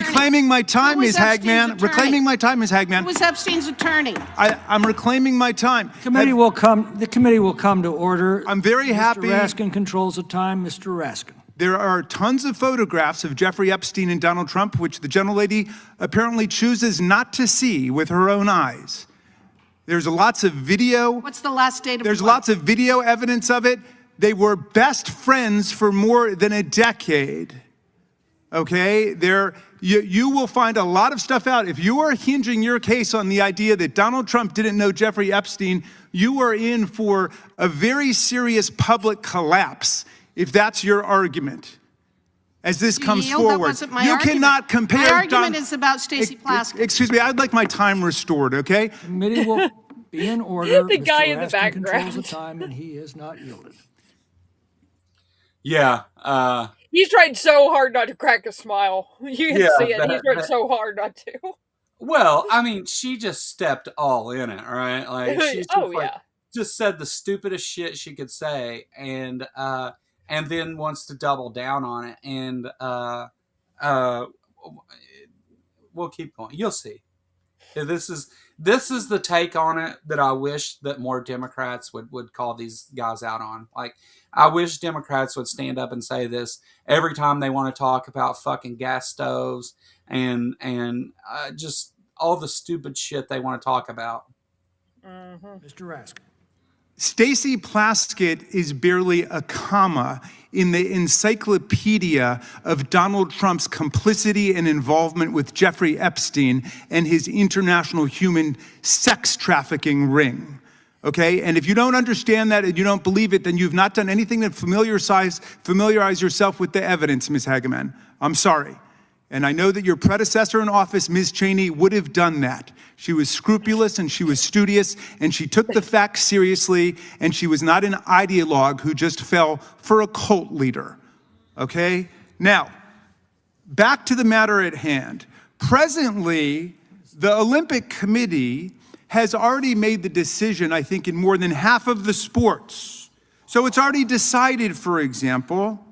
Reclaiming my time, Ms. Hagman. Reclaiming my time, Ms. Hagman. Who was Epstein's attorney? I'm reclaiming my time. The committee will come to order. I'm very happy. Mr. Raskin controls the time. Mr. Raskin. There are tons of photographs of Jeffrey Epstein and Donald Trump, which the gentlelady apparently chooses not to see with her own eyes. There's lots of video. What's the last date of There's lots of video evidence of it. They were best friends for more than a decade. Okay? You will find a lot of stuff out. If you are hinging your case on the idea that Donald Trump didn't know Jeffrey Epstein, you are in for a very serious public collapse if that's your argument. As this comes forward, that wasn't my you argument. cannot compare. My argument is about Stacey Plaskett. Excuse me, I'd like my time restored, okay? The committee will be in order. The guy in the Mr. Raskin background. controls the time, and he has not yielded. Yeah. He's tried so hard not to crack a smile. You can see it. He's tried so hard not to. Well, I mean, she just stepped all in it, right? Like she's just, just said the stupidest shit she could say, and then wants to double down on it. And we'll keep going. You'll see. This is the take on it that I wish that more Democrats would call these guys out on. Like, I wish Democrats would stand up and say this every time they want to talk about fucking gas stoves and just all the stupid shit they want to talk about. Mr. Raskin. Stacey Plaskett is barely a comma in the encyclopedia of Donald Trump's complicity and involvement with Jeffrey Epstein and his international human sex trafficking ring. Okay? And if you don't understand that and you don't believe it, then you've not done anything to familiarize yourself with the evidence, Ms. Hageman. I'm sorry. And I know that your predecessor in office, Ms. Cheney, would have done that. She was scrupulous and she was studious and she took the facts seriously and she was not an ideologue who just fell for a cult leader. Okay? Now, back to the matter at hand. Presently, the Olympic Committee has already made the decision, I think, in more than half of the sports. So it's already decided, for example,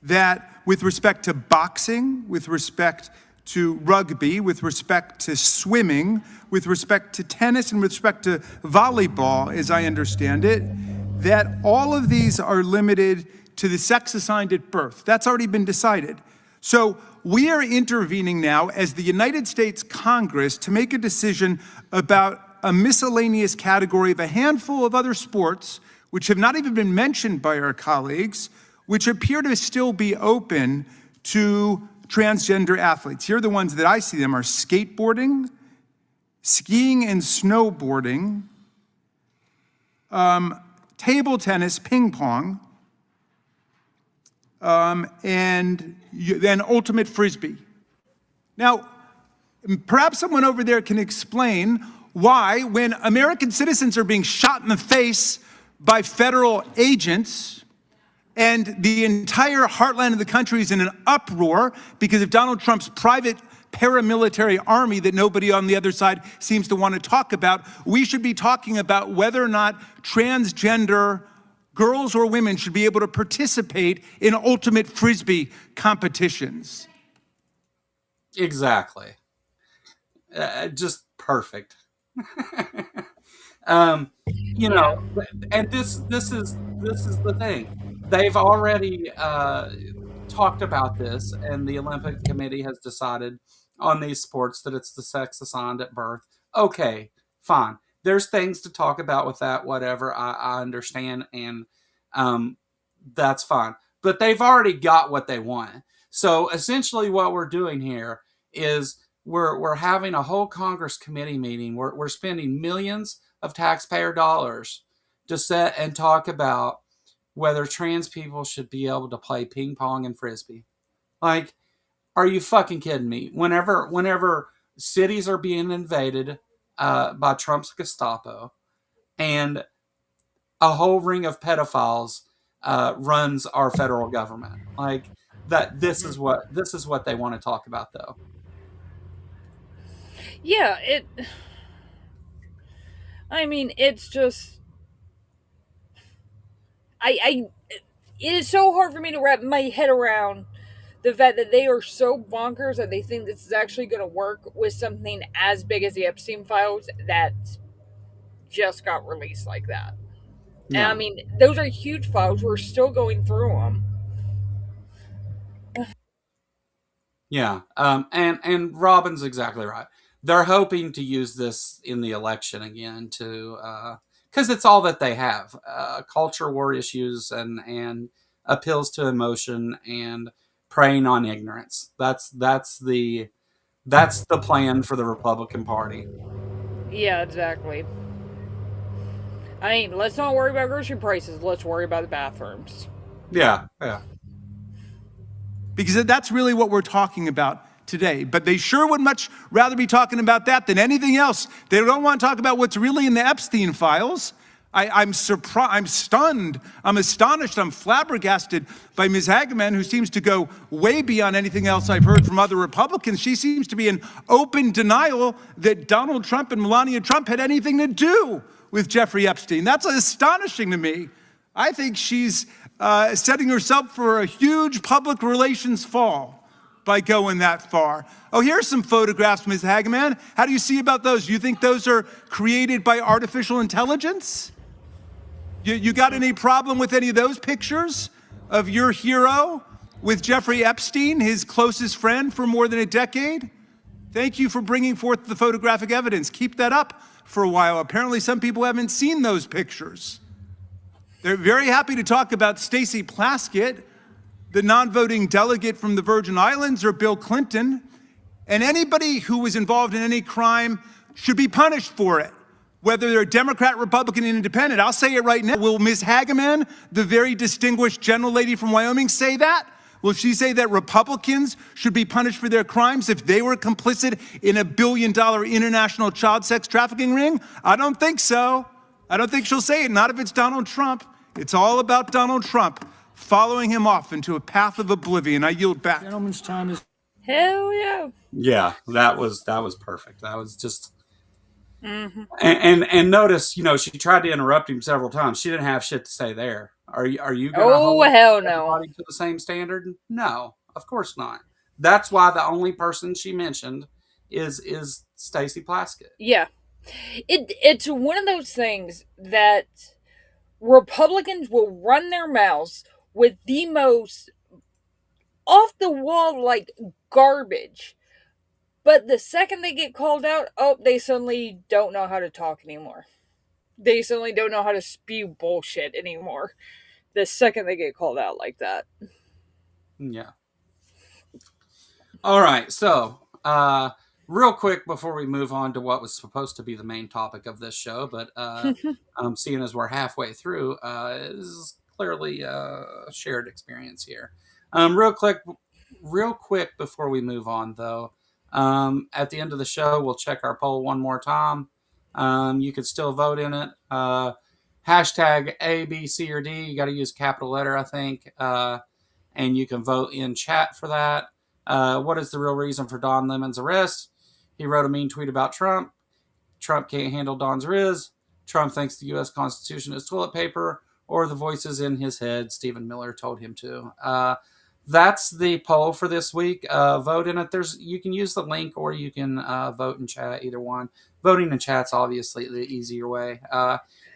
that with respect to boxing, with respect to rugby, with respect to swimming, with respect to tennis, and with respect to volleyball, as I understand it, that all of these are limited to the sex assigned at birth. That's already been decided. So we are intervening now as the United States Congress to make a decision about a miscellaneous category of a handful of other sports, which have not even been mentioned by our colleagues, which appear to still be open to transgender athletes. Here are the ones that I see them are skateboarding, skiing and snowboarding, table tennis, ping pong, and then ultimate frisbee. Now, perhaps someone over there can explain why, when American citizens are being shot in the face by federal agents, and the entire heartland of the country is in an uproar because of Donald Trump's private paramilitary army that nobody on the other side seems to want to talk about, we should be talking about whether or not transgender girls or women should be able to participate in ultimate frisbee competitions. Exactly. Just perfect. You know, and this is the thing. They've already talked about this, and the Olympic Committee has decided on these sports that it's the sex assigned at birth. Okay, fine. There's things to talk about with that, whatever. I understand, and that's fine. But they've already got what they want. So essentially, what we're doing here is we're having a whole Congress committee meeting. We're spending millions of taxpayer dollars to sit and talk about whether trans people should be able to play ping pong and frisbee. Like, are you fucking kidding me? Whenever cities are being invaded by Trump's Gestapo, and a whole ring of pedophiles runs our federal government, like that. This is what they want to talk about, though. Yeah, I mean, it's just. It is so hard for me to wrap my head around the fact that they are so bonkers that they think this is actually going to work with something as big as the Epstein files that just got released like that. Yeah. And I mean, those are huge files. We're still going through them. Yeah, and Robin's exactly right. They're hoping to use this in the election again to because it's all that they have: culture war issues and appeals to emotion and preying on ignorance. That's the plan for the Republican Party. Yeah, exactly. I mean, let's not worry about grocery prices. Let's worry about the bathrooms. Yeah. Because that's really what we're talking about today. But they sure would much rather be talking about that than anything else. They don't want to talk about what's really in the Epstein files. I'm surprised, I'm stunned, I'm astonished, I'm flabbergasted by Ms. Hageman, who seems to go way beyond anything else I've heard from other Republicans. She seems to be in open denial that Donald Trump and Melania Trump had anything to do with Jeffrey Epstein. That's astonishing to me. I think she's setting herself for a huge public relations fall by going that far. Oh, here's some photographs, Ms. Hageman. How do you see about those? Do you think those are created by artificial intelligence? You got any problem with any of those pictures of your hero with Jeffrey Epstein, his closest friend for more than a decade? Thank you for bringing forth the photographic evidence. Keep that up for a while. Apparently some people haven't seen those pictures. They're very happy to talk about Stacey Plaskett, the non-voting delegate from the Virgin Islands, or Bill Clinton. And anybody who was involved in any crime should be punished for it, whether they're Democrat, Republican, and Independent. I'll say it right now. Will Ms. Hageman, the very distinguished gentle lady from Wyoming, say that? Will she say that Republicans should be punished for their crimes if they were complicit in a $1 billion international child sex trafficking ring? I don't think so. I don't think she'll say it, not if it's Donald Trump. It's all about Donald Trump following him off into a path of oblivion. I yield back. Gentleman's time is... Hell yeah. Yeah, that was perfect. That was just... Mm-hmm. And notice, she tried to interrupt him several times. She didn't have shit to say there. Are you going to hold hell no everybody to the same standard? No, of course not. that's why the only person she mentioned is Stacey Plaskett. Yeah. It's one of those things that Republicans will run their mouths with the most off the wall like garbage. But the second they get called out, oh, they suddenly don't know how to talk anymore. They suddenly don't know how to spew bullshit anymore. The second they get called out like that. Yeah. All right. So, real quick before we move on to what was supposed to be the main topic of this show, but seeing as we're halfway through, this is clearly a shared experience here. Real quick before we move on, though, at the end of the show, we'll check our poll one more time. You could still vote in it. Hashtag A, B, C, or D. You got to use a capital letter, I think. And you can vote in chat for that. What is the real reason for Don Lemon's arrest? He wrote a mean tweet about Trump. Trump can't handle Don's riz. Trump thinks the U.S. Constitution is toilet paper, or the voices in his head Stephen Miller told him to. That's the poll for this week. Vote in it. You can use the link, or you can vote in chat. Either one. Voting in chat's obviously the easier way.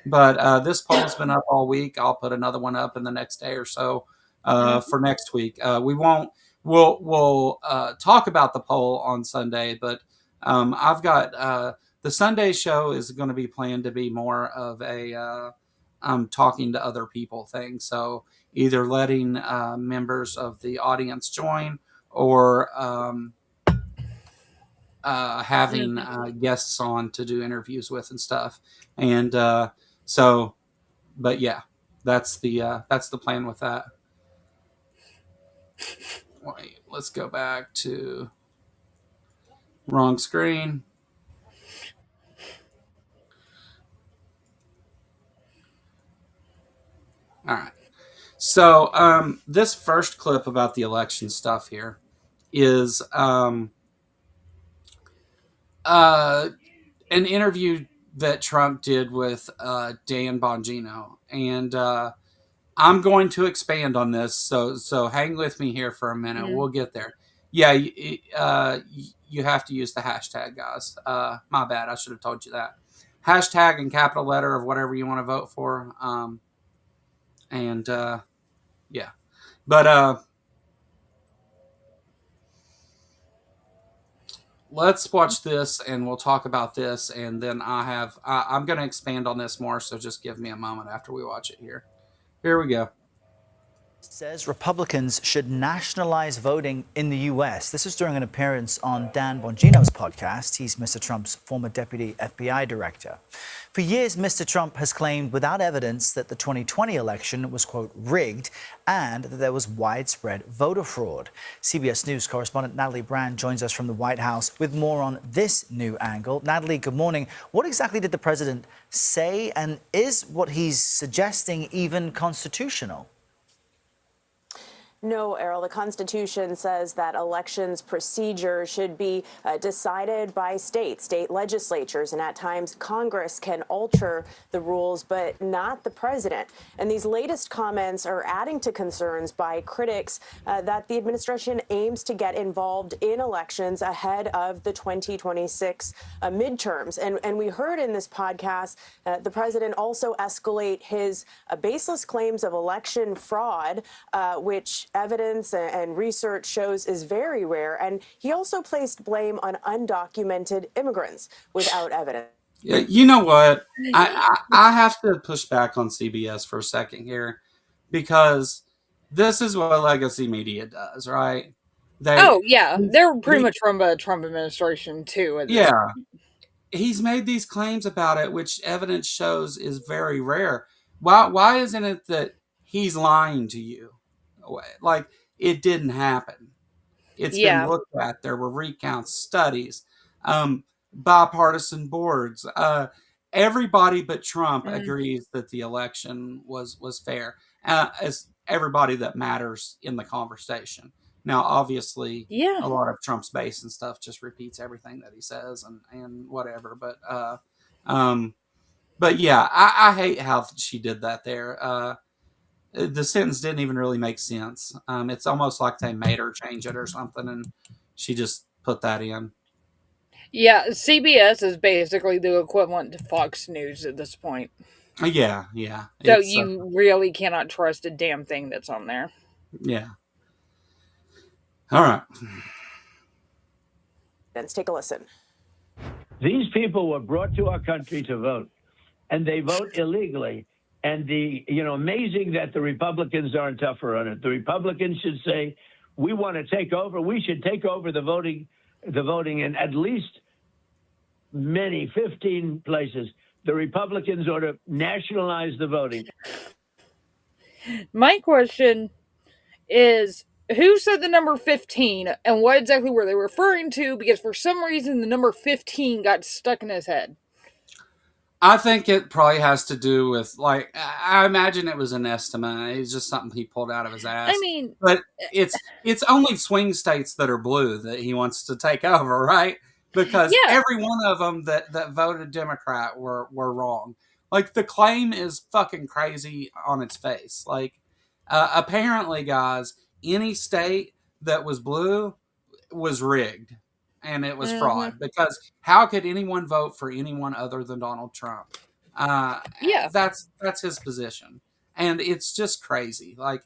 But this poll's been up all week. I'll put another one up in the next day or so for next week. We won't. We'll talk about the poll on Sunday, but I've got the Sunday show is going to be planned to be more of a talking to other people thing. So either letting members of the audience join, or having guests on to do interviews with and stuff. And but yeah, that's the plan with that. Wait, let's go back to wrong screen. All right. So this first clip about the election stuff here is an interview that Trump did with Dan Bongino, and I'm going to expand on this. So hang with me here for a minute. We'll get there. Yeah, you have to use the hashtag, guys. My bad. I should have told you that. Hashtag in capital letter of whatever you want to vote for. And yeah, but let's watch this and we'll talk about this. And then I'm going to expand on this more. So just give me a moment after we watch it here. Here we go. Says Republicans should nationalize voting in the U.S. This is during an appearance on Dan Bongino's podcast. He's Mr. Trump's former deputy FBI director. For years, Mr. Trump has claimed without evidence that the 2020 election was, quote, rigged and that there was widespread voter fraud. CBS News correspondent Natalie Brand joins us from the White House with more on this new angle. Natalie, good morning. What exactly did the president say, and is what he's suggesting even constitutional? No, Errol, the Constitution says that elections procedure should be decided by state legislatures, and at times Congress can alter the rules, but not the president. And these latest comments are adding to concerns by critics that the administration aims to get involved in elections ahead of the 2026 midterms. And we heard in this podcast the president also escalate his baseless claims of election fraud, which evidence and research shows is very rare. And he also placed blame on undocumented immigrants without evidence. Yeah, you know what? I have to push back on CBS for a second here, because this is what legacy media does, right? They're pretty much from the Trump administration too. Yeah, he's made these claims about it, which evidence shows is very rare. Why isn't it that he's lying to you? Like, it didn't happen. It's been looked at. There were recounts, studies, bipartisan boards. Everybody but Trump agrees that the election was fair, as everybody that matters in the conversation. Now, obviously, a lot of Trump's base and stuff just repeats everything that he says and whatever. But yeah, I hate how she did that there. the sentence didn't even really make sense. It's almost like they made her change it or something, and she just put that in. Yeah, CBS is basically the equivalent to Fox News at this point. Yeah, yeah. So It's you really cannot trust a damn thing that's on there. yeah. All right. Let's take a listen. These people were brought to our country to vote, and they vote illegally. And amazing that the Republicans aren't tougher on it. The Republicans should say, we want to take over. We should take over the voting in at least 15 places. The Republicans ought to nationalize the voting. My question is, who said the number 15 and what exactly were they referring to? Because for some reason the number 15 got stuck in his head. I think it probably has to do with, like, I imagine it was an estimate. It's just something he pulled out of his ass. I mean, but it's only swing states that are blue that he wants to take over, right? Because yeah, every one of them that voted Democrat were wrong. Like, the claim is fucking crazy on its face. Like, apparently, guys, any state that was blue was rigged and it was fraud, because how could anyone vote for anyone other than Donald Trump? yeah. That's his position, and it's just crazy. Like,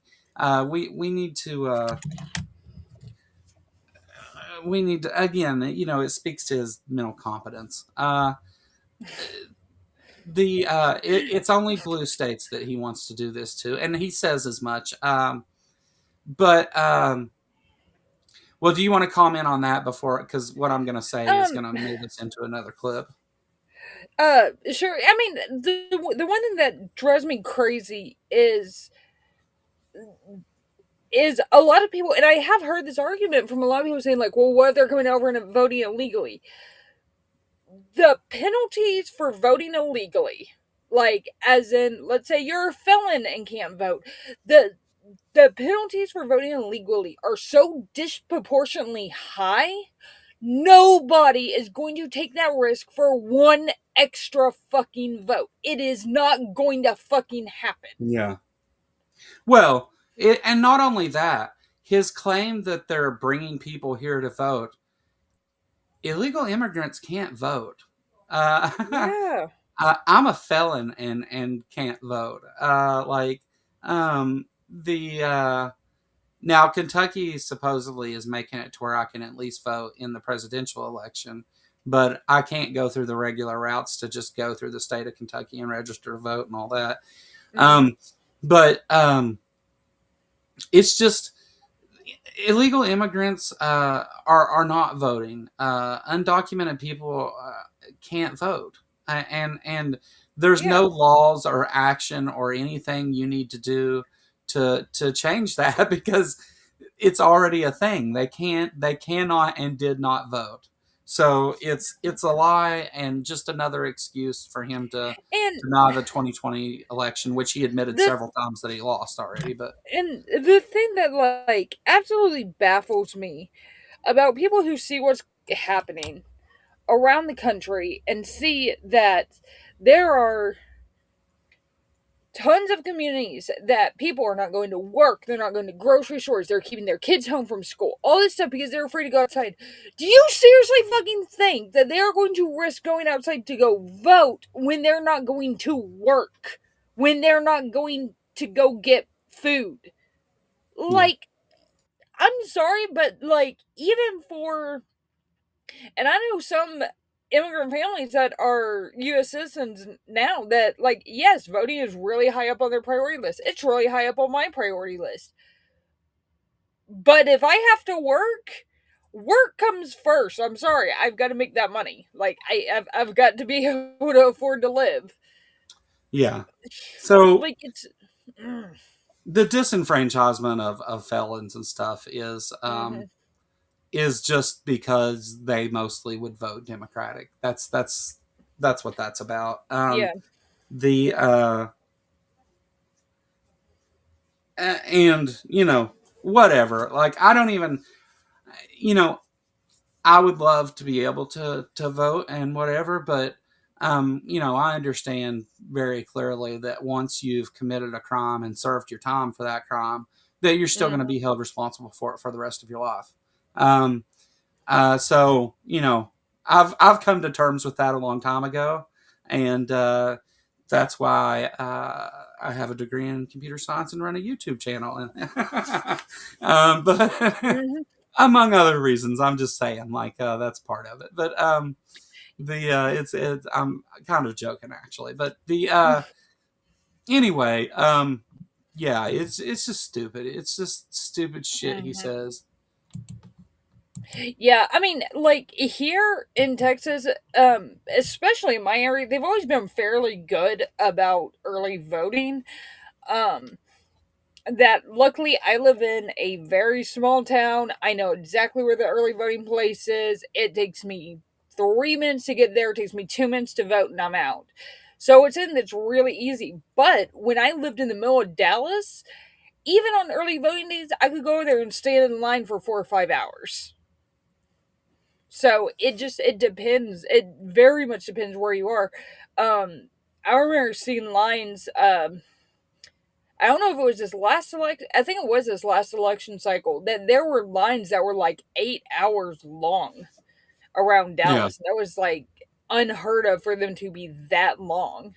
we need to again. It speaks to his mental competence. It's only blue states that he wants to do this to, and he says as much. Well, do you want to comment on that before? Because what I'm going to say is going to move us into another clip. Sure. I mean, the one thing that drives me crazy is a lot of people, and I have heard this argument from a lot of people saying, like, well, what if they're coming over and voting illegally? The penalties for voting illegally, like, as in, let's say you're a felon and can't vote, the penalties for voting illegally are so disproportionately high. Nobody is going to take that risk for one extra fucking vote. It is not going to fucking happen. Yeah. Well, and not only that, his claim that they're bringing people here to vote, illegal immigrants can't vote. Yeah. I'm a felon and can't vote. Now Kentucky supposedly is making it to where I can at least vote in the presidential election, but I can't go through the regular routes to just go through the state of Kentucky and register to vote and all that. But it's just illegal immigrants are not voting. Undocumented people can't vote, and there's no laws or action or anything you need to do to change that, because it's already a thing. They cannot and did not vote. So it's a lie and just another excuse for him to deny the 2020 election, which he admitted several times that he lost already. And the thing that, like, absolutely baffles me about people who see what's happening around the country and see that there are tons of communities that people are not going to work, they're not going to grocery stores, they're keeping their kids home from school, all this stuff because they're afraid to go outside. Do you seriously fucking think that they are going to risk going outside to go vote when they're not going to work, when they're not going to go get food? Like, I'm sorry, but, like, even for, and I know some immigrant families that are U.S. citizens now that, like, yes, voting is really high up on their priority list. It's really high up on my priority list. But if I have to work comes first. I'm sorry, I've got to make that money. Like, I've got to be able to afford to live. Yeah. So, like, it's the disenfranchisement of felons and stuff is just because they mostly would vote Democratic. That's what that's about. Yeah. And whatever. Like, I don't even, I would love to be able to vote and whatever, but I understand very clearly that once you've committed a crime and served your time for that crime, that you're still going to be held responsible for it for the rest of your life. Um, so I've come to terms with that a long time ago, and that's why I have a degree in computer science and run a YouTube channel. But among other reasons, I'm just saying, like that's part of it. But it's I'm kind of joking actually, but the anyway, yeah, it's just stupid. It's just stupid shit he says. Yeah, I mean, like here in Texas, especially in my area, they've always been fairly good about early voting. Um, that luckily I live in a very small town. I know exactly where the early voting place is. It takes me 3 minutes to get there. It takes me 2 minutes to vote, and I'm out. So it's really easy. But when I lived in the middle of Dallas, even on early voting days, I could go over there and stand in line for 4 or 5 hours. So it depends. It very much depends where you are. I remember seeing lines. I don't know if it was this last election. I think it was this last election cycle that there were lines that were like 8 hours long around Yeah, Dallas. That was like unheard of for them to be that long.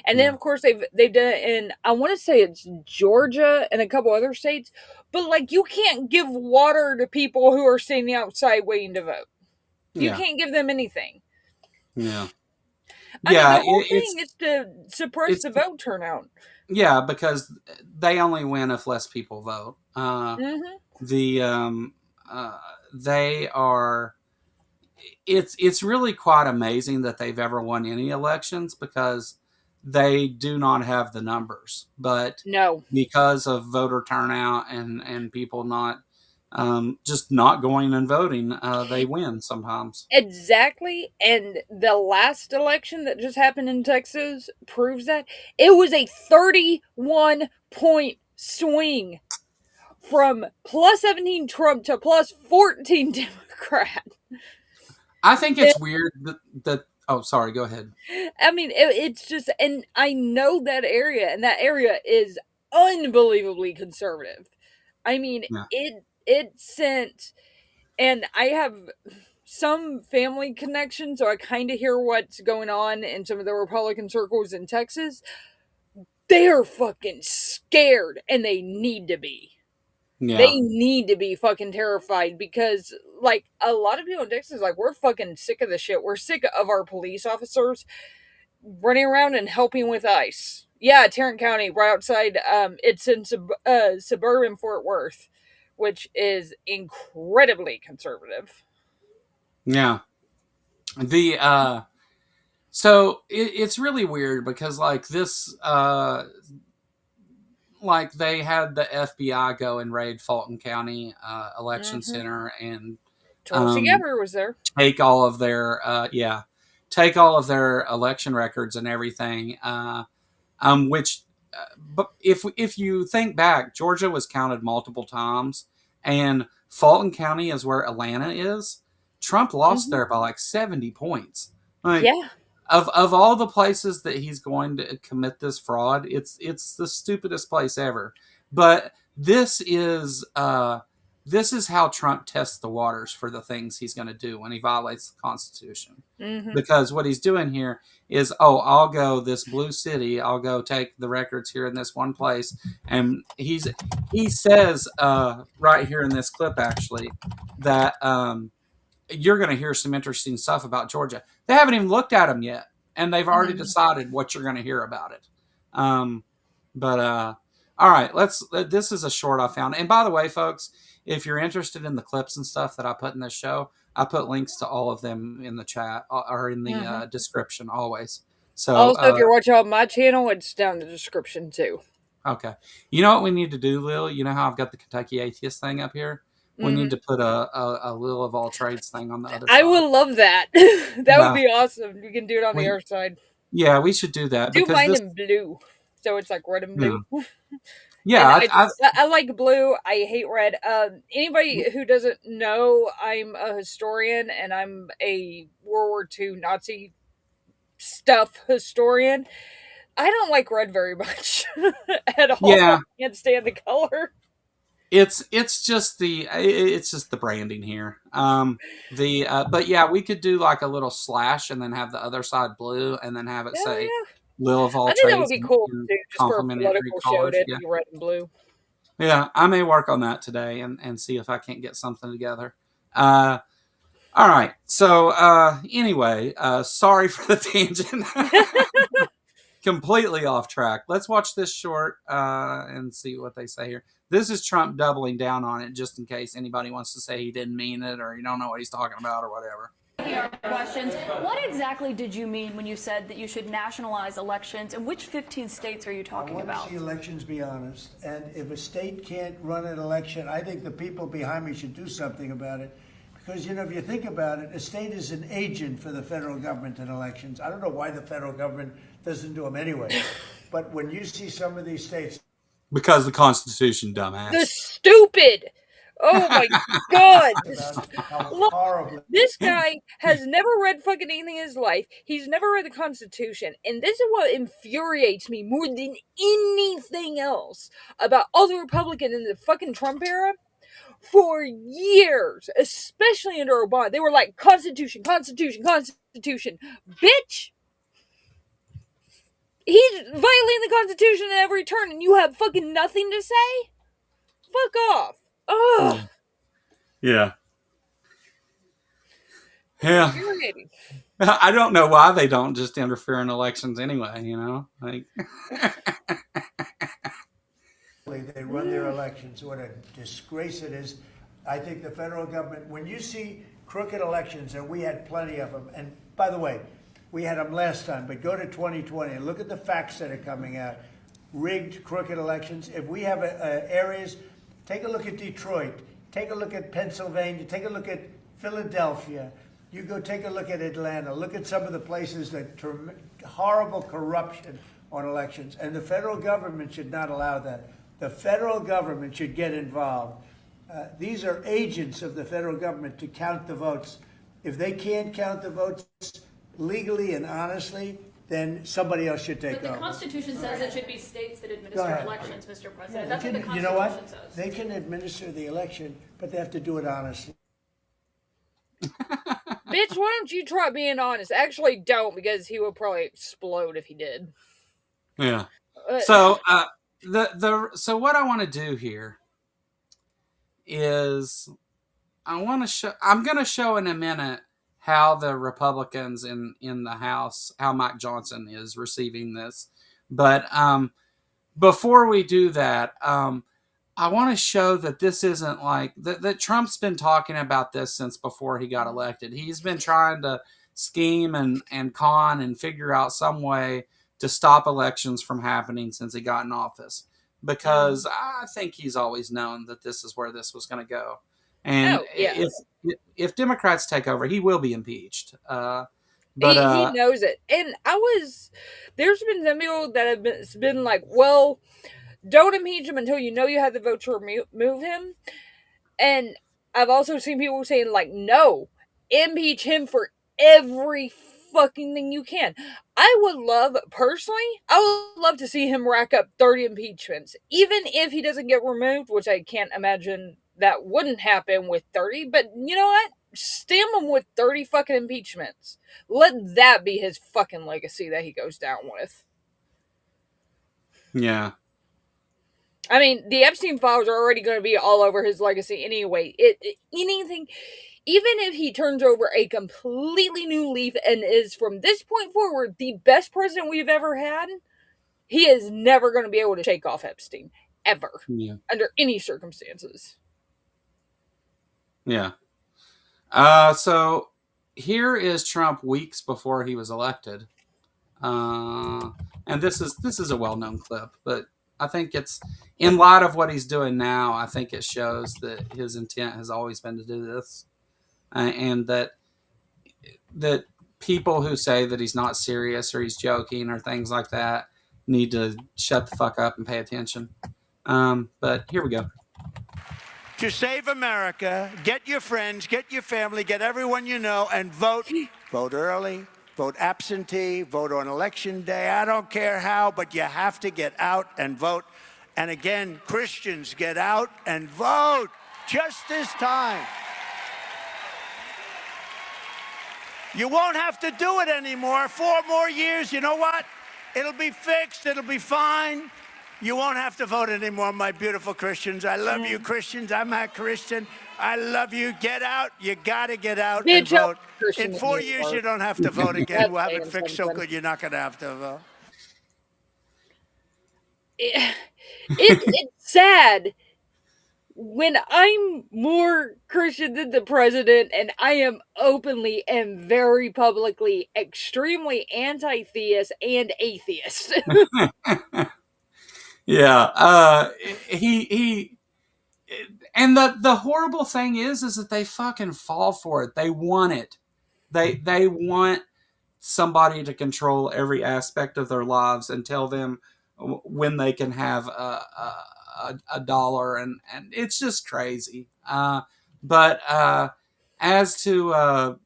And then yeah, of course they've done it in, I want to say it's Georgia and a couple other states, but like you can't give water to people who are standing outside waiting to vote. You yeah, can't give them anything. yeah, I mean, yeah. the whole thing is to suppress It's the vote turnout. yeah, because they only win if less people vote. Hmm. The uh, they are. It's really quite amazing that they've ever won any elections because they do not have the numbers, but No, because of voter turnout and people not just not going and voting, they win sometimes. exactly. And the last election that just happened in Texas proves that it was a 31-point swing from plus 17 Trump to plus 14 Democrat. I think it's weird that oh, sorry, go ahead. I mean, it's just, and I know that area, and that area is unbelievably conservative. I mean, Yeah, it sent, and I have some family connections, so I kind of hear what's going on in some of the Republican circles in Texas. They're fucking scared, and they need to be. They yeah, need to be fucking terrified because, like, a lot of people in Texas, like, we're fucking sick of the shit. We're sick of our police officers running around and helping with ICE. Yeah, Tarrant County, right outside. It's in suburban Fort Worth, which is incredibly conservative. yeah. The so it's really weird because like this like they had the FBI go and raid Fulton County election Mm-hmm. center and Tulsi um, Gabbard was there. take all of their take all of their election records and everything. Which, but if you think back, Georgia was counted multiple times, and Fulton County is where Atlanta is. Trump lost Mm-hmm. there by like 70 points. Like Yeah. of all the places that he's going to commit this fraud, it's the stupidest place ever. But this is how Trump tests the waters for the things he's going to do when he violates the Constitution. Mm-hmm. Because what he's doing here is, oh, I'll go this blue city, I'll go take the records here in this one place, and he says right here in this clip actually that you're going to hear some interesting stuff about Georgia. They haven't even looked at them yet, and they've already Mm-hmm. decided what you're going to hear about it. But all right, let's. This is a short I found. And by the way, folks, if you're interested in the clips and stuff that I put in this show, I put links to all of them in the chat or in the Mm-hmm. description always. So Also, if you're watching on my channel, it's down in the description too. okay, you know what we need to do, Lil? You know how I've got the Kentucky Atheist thing up here? We need Mm-hmm. to put a Lil of all trades thing on the other I side. would love that. That would Yeah, be awesome. We can do it on the we other side. yeah we should do that Do because mine this in blue, so it's like red and yeah blue. yeah And I I like blue. I hate red. Anybody who doesn't know, I'm a historian and I'm a World War II Nazi stuff historian. I don't like red very much at all. Yeah. I can't stand the color. It's just the branding here. But yeah, we could do like a little slash and then have the other side blue and then have it Hell say yeah. Lil of all I think that would trades be in cool too, just for a complementary political show colors. to Yeah. be red and blue. Yeah, I may work on that today and see if I can't get something together. All right. So anyway, sorry for the tangent. Completely off track. Let's watch this short and see what they say here. This is Trump doubling down on it just in case anybody wants to say he didn't mean it or you don't know what he's talking about or whatever. Questions. What exactly did you mean when you said that you should nationalize elections, and which 15 states are you talking about? I want to see elections be honest, and if a state can't run an election, I think the people behind me should do something about it. Because, you know, if you think about it, a state is an agent for the federal government in elections. I don't know why the federal government doesn't do them anyway. But when you see some of these states... Because the Constitution, dumbass. The stupid! Oh my god! How horribly... This guy has never read fucking anything in his life. He's never read the Constitution. And this is what infuriates me more than anything else about all the Republicans in the fucking Trump era. For years, especially under Obama, they were like, Constitution, Constitution, Constitution. Bitch! He's violating the Constitution at every turn, and you have fucking nothing to say? Fuck off. Ugh. Yeah. Yeah. Infuriating. I don't know why they don't just interfere in elections anyway, you know? Like They run their elections. What a disgrace it is. I think the federal government, when you see crooked elections, and we had plenty of them, and by the way, we had them last time, but go to 2020 and look at the facts that are coming out. Rigged, crooked elections. If we have areas, take a look at Detroit, take a look at Pennsylvania, take a look at Philadelphia. You go take a look at Atlanta. Look at some of the places that horrible corruption on elections. And the federal government should not allow that. The federal government should get involved. These are agents of the federal government to count the votes. If they can't count the votes legally and honestly, then somebody else should take over. But the Constitution says it should be states that administer elections, Mr. President. That's what the Constitution you know what? says. They can administer the election, but they have to do it honestly. Bitch, why don't you try being honest? Actually, don't, because he would probably explode if he did. Yeah. So so what I want to do here is I'm going to show in a minute how the Republicans in the House, how Mike Johnson is receiving this. But before we do that, I want to show that this isn't like that Trump's been talking about this since before he got elected. He's been trying to scheme and con and figure out some way to stop elections from happening since he got in office, because I think he's always known that this is where this was going to go. And if Democrats take over, he will be impeached. But he knows it. And there's been some people that have been like, well, don't impeach him until you know you have the vote to remove him. And I've also seen people saying, like, no, impeach him for every fucking thing you can. I would love to see him rack up 30 impeachments, even if he doesn't get removed, which I can't imagine that wouldn't happen with 30. But you know what? Stamp him with 30 fucking impeachments. Let that be his fucking legacy that he goes down with. Yeah. I mean, the Epstein files are already going to be all over his legacy anyway. Anything, even if he turns over a completely new leaf and is from this point forward the best president we've ever had, he is never going to be able to shake off Epstein ever, under any circumstances. Yeah. So here is Trump weeks before he was elected, and this is a well-known clip, but I think it's, in light of what he's doing now, I think it shows that his intent has always been to do this, and that people who say that he's not serious or he's joking or things like that need to shut the fuck up and pay attention. But here we go. To save America, get your friends, get your family, get everyone you know, and vote. Vote early, vote absentee, vote on election day. I don't care how, but you have to get out and vote. And again, Christians, get out and vote just this time. You won't have to do it anymore. 4 more years, you know what? It'll be fixed. It'll be fine. You won't have to vote anymore, my beautiful Christians. I love you, Christians. I'm a Christian. I love you. Get out. You got to get out and vote. In 4 years, you don't have to vote again. We'll have it fixed so good you're not going to have to vote. It's sad when I'm more Christian than the president, and I am openly and very publicly extremely anti-theist and atheist. Yeah, he and the horrible thing is that they fucking fall for it. They want it. They want somebody to control every aspect of their lives and tell them when they can have a dollar, and it's just crazy. But as to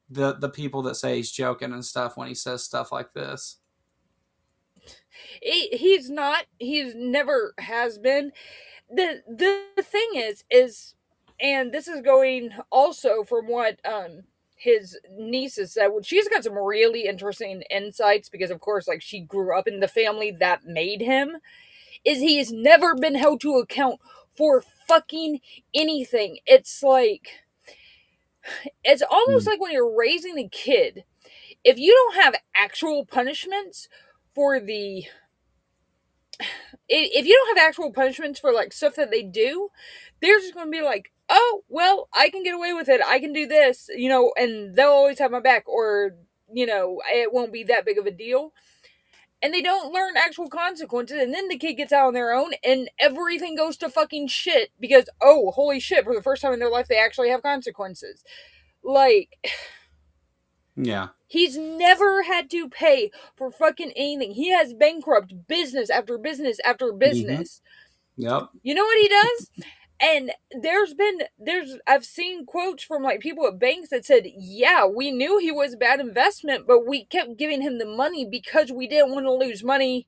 the people that say he's joking and stuff when he says stuff like this, He's not. He's never has been. The thing is, and this is going also from what his niece has said. She's got some really interesting insights because, of course, like she grew up in the family that made him. Is he's never been held to account for fucking anything. It's like it's almost like when you're raising a kid. If you don't have actual punishments for the if you don't have actual punishments for like stuff that they do, they're just going to be like, oh, well, I can get away with it. I can do this, and they'll always have my back, or, it won't be that big of a deal. And they don't learn actual consequences. And then the kid gets out on their own and everything goes to fucking shit because, oh, holy shit, for the first time in their life, they actually have consequences. Like, yeah. He's never had to pay for fucking anything. He has bankrupt business after business after business. Mm-hmm. Yep. You know what he does? And I've seen quotes from like people at banks that said, yeah, we knew he was a bad investment, but we kept giving him the money because we didn't want to lose money.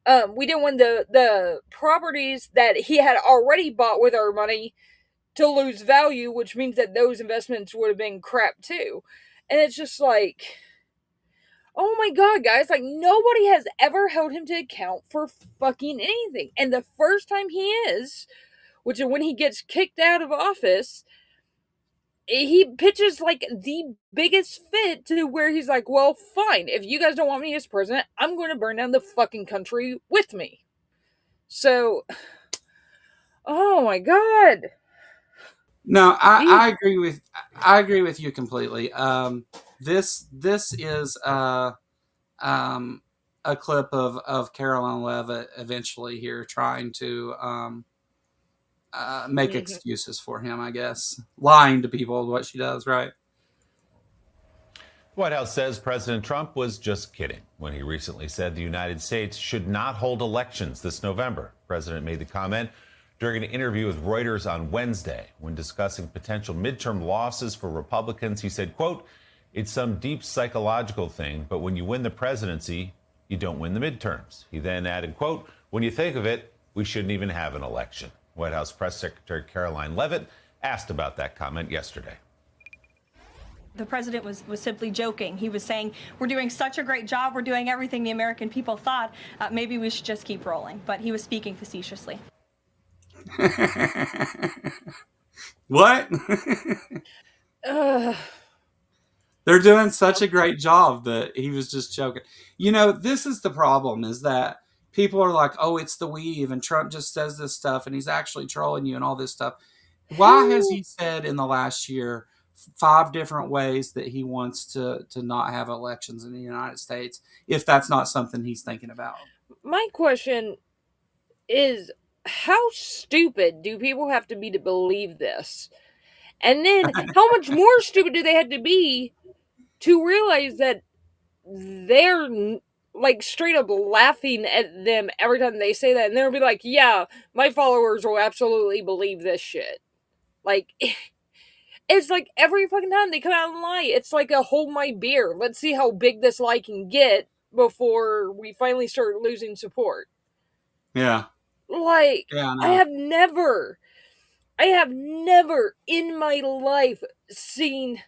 We didn't want the properties that he had already bought with our money to lose value, which means that those investments would have been crap too. And it's just like, oh my god, guys, like nobody has ever held him to account for fucking anything. And the first time he is, which is when he gets kicked out of office, he pitches like the biggest fit to where he's like, well, fine, if you guys don't want me as president, I'm going to burn down the fucking country with me. So, oh my god. No, I agree with you completely. This is a clip of Caroline Leavitt eventually here trying to make excuses for him, I guess. Lying to people is what she does, right? White House says President Trump was just kidding when he recently said the United States should not hold elections this November. The president made the comment during an interview with Reuters on Wednesday when discussing potential midterm losses for Republicans. He said, quote, "It's some deep psychological thing, but when you win the presidency, you don't win the midterms." He then added, quote, "When you think of it, we shouldn't even have an election." White House Press Secretary Caroline Leavitt asked about that comment yesterday. The president was simply joking. He was saying, we're doing such a great job. We're doing everything the American people thought. Maybe we should just keep rolling. But he was speaking facetiously. What? They're doing such a great job that he was just joking. This is the problem, is that people are like, oh, it's the weave, and Trump just says this stuff, and he's actually trolling you and all this stuff. Why has he said in the last year 5 different ways that he wants to not have elections in the United States, if that's not something he's thinking about? My question is, how stupid do people have to be to believe this? And then how much more stupid do they have to be to realize that they're like straight up laughing at them every time they say that, and they'll be like, yeah, my followers will absolutely believe this shit. Like, it's like every fucking time they come out and lie, it's like a hold my beer. Let's see how big this lie can get before we finally start losing support. Yeah. Like, Yeah, I have never in my life seen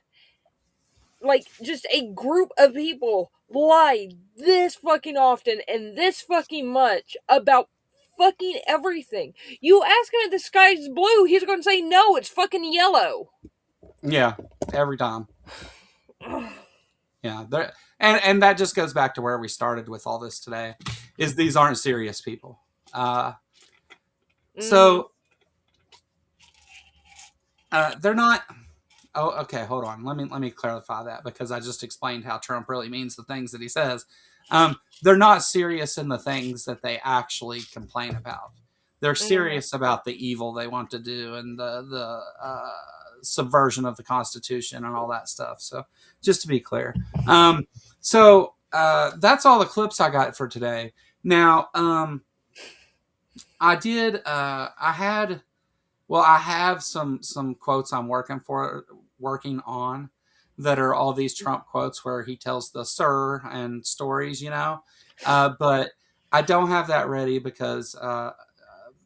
like just a group of people lie this fucking often and this fucking much about fucking everything. You ask him if the sky's blue, he's going to say no, it's fucking yellow. Yeah, every time. Yeah, and that just goes back to where we started with all this today, is these aren't serious people. So they're not. Oh, okay. Hold on. Let me clarify that, because I just explained how Trump really means the things that he says. They're not serious in the things that they actually complain about. They're serious about the evil they want to do and the subversion of the Constitution and all that stuff. So just to be clear, that's all the clips I got for today. Now, I have some quotes I'm working on that are all these Trump quotes where he tells the sir and stories, but I don't have that ready because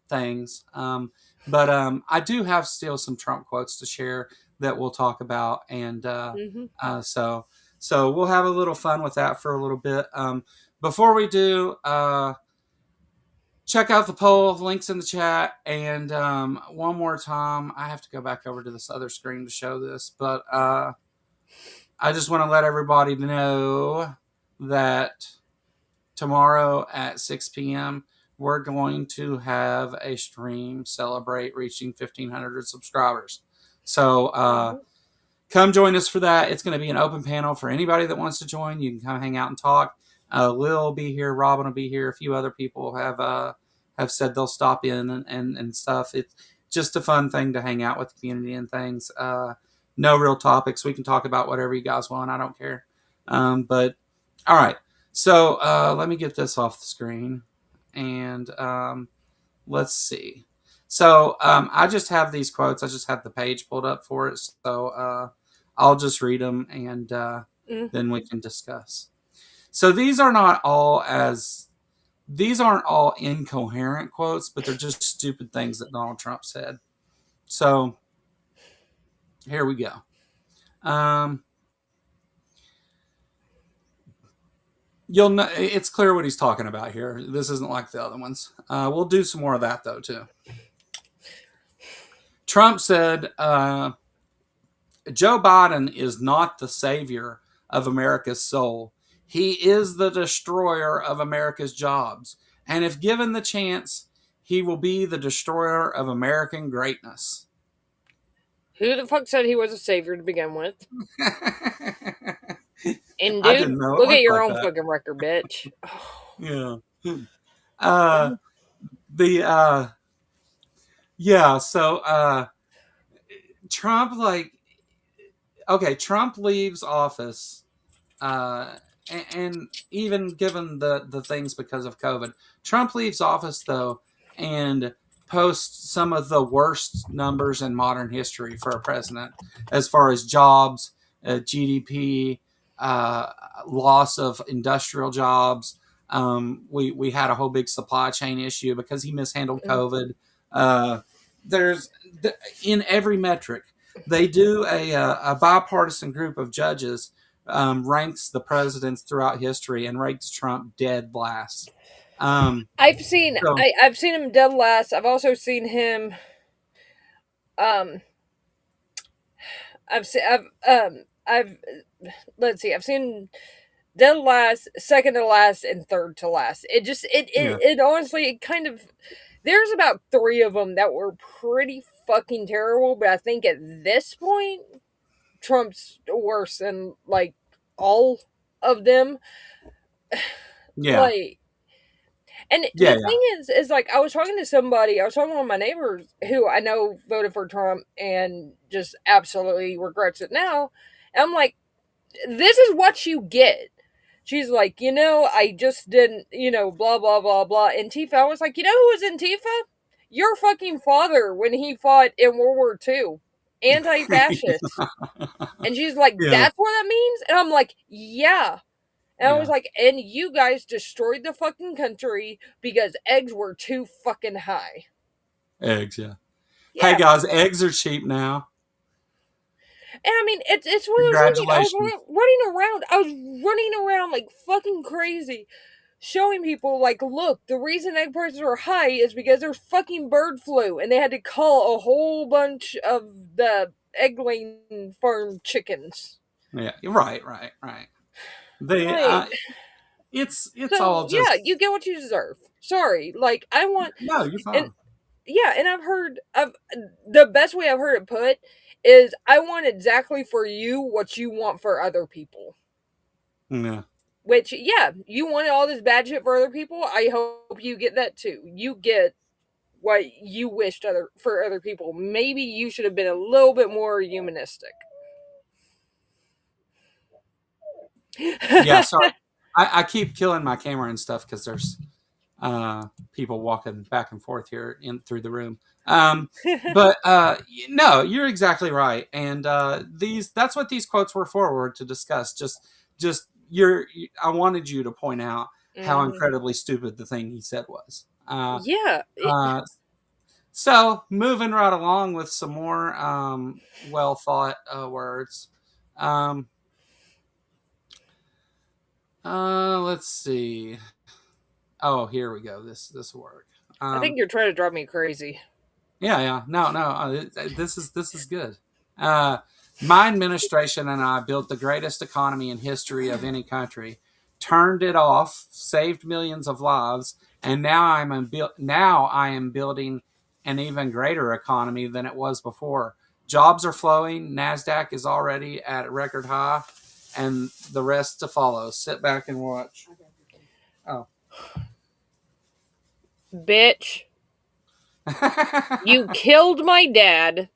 things. I do have still some Trump quotes to share that we'll talk about, and so we'll have a little fun with that for a little bit. Before we do, check out the poll, links in the chat, and one more time, I have to go back over to this other screen to show this, but I just want to let everybody know that tomorrow at 6 p.m., we're going to have a stream celebrate reaching 1,500 subscribers. So come join us for that. It's going to be an open panel for anybody that wants to join. You can come hang out and talk. Lil will be here. Robin will be here. A few other people have said they'll stop in and stuff. It's just a fun thing to hang out with the community and things. No real topics. We can talk about whatever you guys want. I don't care. But all right. So let me get this off the screen, and let's see. So I just have these quotes. I just have the page pulled up for it. So I'll just read them, and then we can discuss. So these aren't all incoherent quotes, but they're just stupid things that Donald Trump said. So here we go. You'll know it's clear what he's talking about here. This isn't like the other ones. We'll do some more of that though too. Trump said, Joe Biden is not the savior of America's soul. He is the destroyer of America's jobs. And if given the chance, he will be the destroyer of American greatness. Who the fuck said he was a savior to begin with? And I didn't dude, know it look at looked your like own that. fucking record, bitch. Yeah. So Trump, Trump leaves office, and even given the things because of COVID, Trump leaves office though and posts some of the worst numbers in modern history for a president, as far as jobs, GDP, loss of industrial jobs. We had a whole big supply chain issue because he mishandled COVID. There's in every metric. They do a bipartisan group of judges ranks the presidents throughout history and ranks Trump dead last. I've seen him dead last. I've also seen him. I've let's see. I've seen dead last, second to last, and third to last. It honestly, it kind of. There's about 3 of them that were pretty fucking terrible, but I think at this point, Trump's worse than like all of them. Yeah. The thing is like I was talking to one of my neighbors who I know voted for Trump and just absolutely regrets it now. And I'm like, this is what you get. She's like, I just didn't, blah, blah, blah, blah. Antifa. I was like, who was Antifa? Your fucking father when he fought in World War II. anti-fascist. And she's like, Yeah. that's what that means? And I'm like, yeah. And I was Yeah. like, and you guys destroyed the fucking country because eggs were too fucking high. Eggs, yeah. Yeah. Hey guys, eggs are cheap now. And I mean, it's one of those things. I was Congratulations. running around. I was running around like fucking crazy, showing people like, look, the reason egg prices are high is because there's fucking bird flu, and they had to cull a whole bunch of the egg-laying farm chickens. Yeah, right. They, Like, it's so all just. yeah, you get what you deserve. Sorry, like I want. No, you're fine. And yeah, and I've the best way I've heard it put is I want exactly for you what you want for other people. Yeah. Which, yeah, you wanted all this bad shit for other people. I hope you get that too. You get what you wished for other people. Maybe you should have been a little bit more humanistic. Yeah, sorry. I keep killing my camera and stuff because there's people walking back and forth here through the room. But no, you're exactly right. And that's what these quotes were forward to discuss. Just I wanted you to point out how incredibly stupid the thing he said was. Yeah. So moving right along with some more well thought words. Let's see. Oh, here we go. This will work. I think you're trying to drive me crazy. Yeah. No. This is good. My administration and I built the greatest economy in history of any country, turned it off, saved millions of lives, and now I am building an even greater economy than it was before. Jobs are flowing. NASDAQ is already at a record high, and the rest to follow. Sit back and watch. Oh. Bitch. You killed my dad.